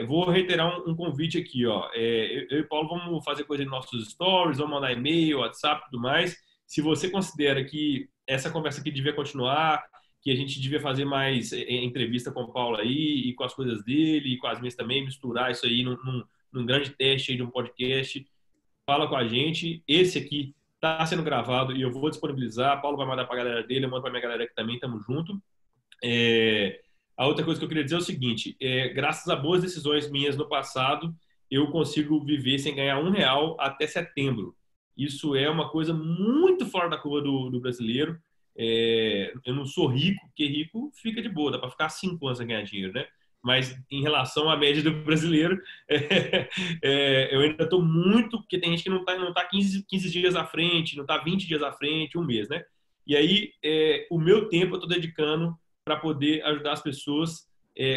[SPEAKER 1] Vou reiterar um convite aqui, ó. Eu e o Paulo vamos fazer coisa nos nossos stories, vamos mandar e-mail, WhatsApp e tudo mais. Se você considera que essa conversa aqui devia continuar, que a gente devia fazer mais entrevista com o Paulo aí, e com as coisas dele, e com as minhas também, misturar isso aí num grande teste aí de um podcast, fala com a gente. Esse aqui está sendo gravado e eu vou disponibilizar. Paulo vai mandar para a galera dele, eu mando para a minha galera aqui também, tamo junto. A outra coisa que eu queria dizer é o seguinte, graças a boas decisões minhas no passado, eu consigo viver sem ganhar R$1 até setembro. Isso é uma coisa muito fora da curva do brasileiro. Eu não sou rico, porque rico fica de boa, dá para ficar 5 anos sem ganhar dinheiro, né? Mas em relação à média do brasileiro, eu ainda estou muito, porque tem gente que não tá 15 dias à frente, não está 20 dias à frente, um mês, né? E aí, o meu tempo eu estou dedicando para poder ajudar as pessoas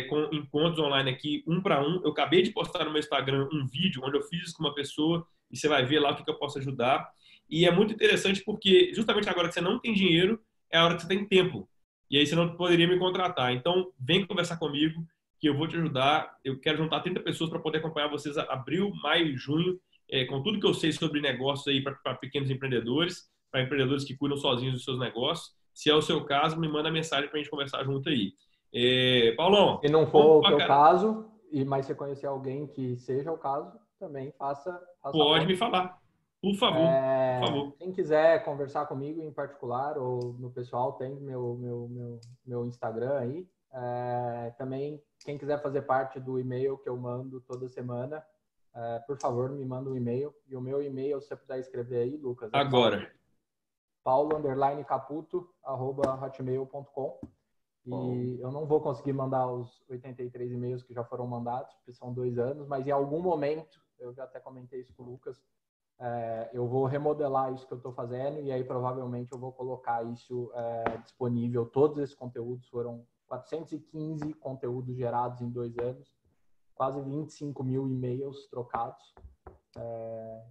[SPEAKER 1] com encontros online aqui, 1 para 1. Eu acabei de postar no meu Instagram um vídeo onde eu fiz isso com uma pessoa e você vai ver lá o que eu posso ajudar. E é muito interessante porque justamente agora que você não tem dinheiro, é a hora que você tem tempo. E aí você não poderia me contratar. Então, vem conversar comigo, que eu vou te ajudar. Eu quero juntar 30 pessoas para poder acompanhar vocês abril, maio e junho, com tudo que eu sei sobre negócios aí para pequenos empreendedores, para empreendedores que cuidam sozinhos dos seus negócios. Se é o seu caso, me manda mensagem para a gente conversar junto aí. Paulão,
[SPEAKER 2] Se não
[SPEAKER 1] bom
[SPEAKER 2] for o
[SPEAKER 1] pra
[SPEAKER 2] teu
[SPEAKER 1] cara.
[SPEAKER 2] caso, mas você conhecer alguém que seja o caso, também faça
[SPEAKER 1] Pode me
[SPEAKER 2] ponto.
[SPEAKER 1] falar. Por favor, por favor.
[SPEAKER 2] Quem quiser conversar comigo em particular ou no pessoal, tem meu Instagram aí. Também, quem quiser fazer parte do e-mail que eu mando toda semana, por favor, me manda um e-mail. E o meu e-mail, se você puder escrever aí, Lucas, é
[SPEAKER 1] Agora.
[SPEAKER 2] paulo_caputo@hotmail.com. E eu não vou conseguir mandar os 83 e-mails que já foram mandados, porque são 2 anos, mas em algum momento, eu já até comentei isso com o Lucas, eu vou remodelar isso que eu estou fazendo e aí provavelmente eu vou colocar isso disponível. Todos esses conteúdos foram 415 conteúdos gerados em 2 anos, quase 25 mil e-mails trocados.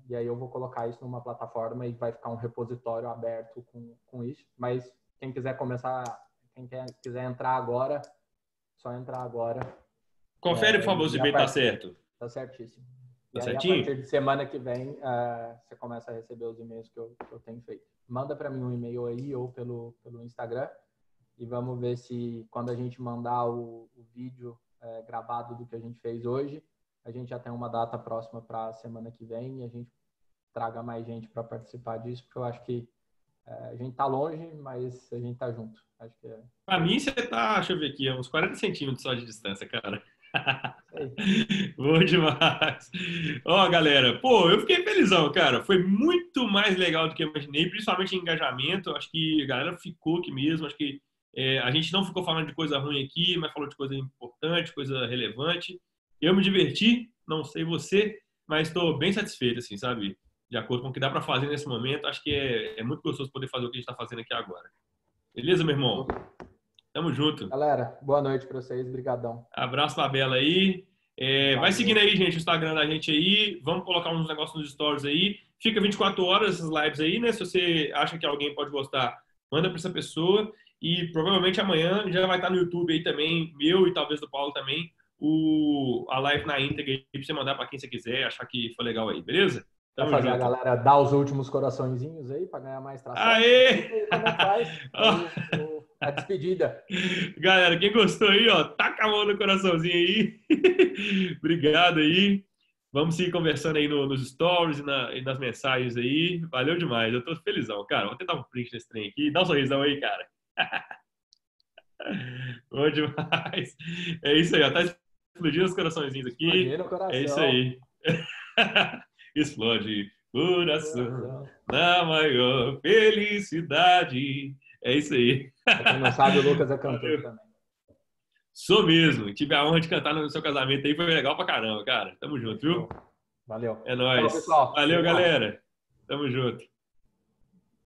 [SPEAKER 2] E aí eu vou colocar isso numa plataforma e vai ficar um repositório aberto com isso. Mas quem quiser quiser entrar agora, só entrar agora.
[SPEAKER 1] Confere, por favor, se o e-mail tá certo.
[SPEAKER 2] Tá certíssimo.
[SPEAKER 1] Tá
[SPEAKER 2] E aí,
[SPEAKER 1] certinho?
[SPEAKER 2] a partir de semana que vem, você começa a receber os e-mails que eu tenho feito. Manda para mim um e-mail aí ou pelo Instagram e vamos ver se quando a gente mandar o vídeo gravado do que a gente fez hoje, a gente já tem uma data próxima para a semana que vem e a gente traga mais gente para participar disso, porque eu acho que a gente tá longe, mas a gente tá junto. Acho que
[SPEAKER 1] Pra mim, você tá, deixa eu ver aqui, uns 40 centímetros só de distância, cara. Bom demais. Ó, galera, pô, eu fiquei felizão, cara. Foi muito mais legal do que eu imaginei, principalmente em engajamento. Acho que a galera ficou aqui mesmo. Acho que a gente não ficou falando de coisa ruim aqui, mas falou de coisa importante, coisa relevante. Eu me diverti, não sei você, mas estou bem satisfeito, assim, sabe? De acordo com o que dá para fazer nesse momento. Acho que é muito gostoso poder fazer o que a gente está fazendo aqui agora. Beleza, meu irmão? Tamo junto.
[SPEAKER 2] Galera, boa noite para vocês. Brigadão.
[SPEAKER 1] Abraço pra Bela aí. Vai seguindo aí, gente, o Instagram da gente aí. Vamos colocar uns negócios nos stories aí. Fica 24 horas essas lives aí, né? Se você acha que alguém pode gostar, manda pra essa pessoa. E provavelmente amanhã já vai estar no YouTube aí também, meu e talvez do Paulo também, a live na íntegra aí pra você mandar pra quem você quiser, achar que foi legal aí, beleza?
[SPEAKER 2] Vai fazer junto. A galera dar os últimos coraçõezinhos aí para ganhar mais tração.
[SPEAKER 1] Aê!
[SPEAKER 2] Como é que faz? A despedida.
[SPEAKER 1] Galera, quem gostou aí, ó, taca a mão no coraçãozinho aí. Obrigado aí. Vamos seguir conversando aí nos stories e nas mensagens aí. Valeu demais. Eu tô felizão, cara. Vou tentar um print nesse trem aqui. Dá um sorrisão aí, cara. Bom demais. É isso aí, ó. Tá explodindo os coraçõezinhos aqui.
[SPEAKER 2] Explodindo o coração.
[SPEAKER 1] É isso aí. Explode coração na maior felicidade. É isso aí.
[SPEAKER 2] Pra quem não sabe, o Lucas é cantor também.
[SPEAKER 1] Sou mesmo. Tive a honra de cantar no seu casamento aí. Foi legal pra caramba, cara. Tamo junto, viu?
[SPEAKER 2] Valeu.
[SPEAKER 1] É nóis.
[SPEAKER 2] Tchau, pessoal.
[SPEAKER 1] Valeu, galera. Tamo junto.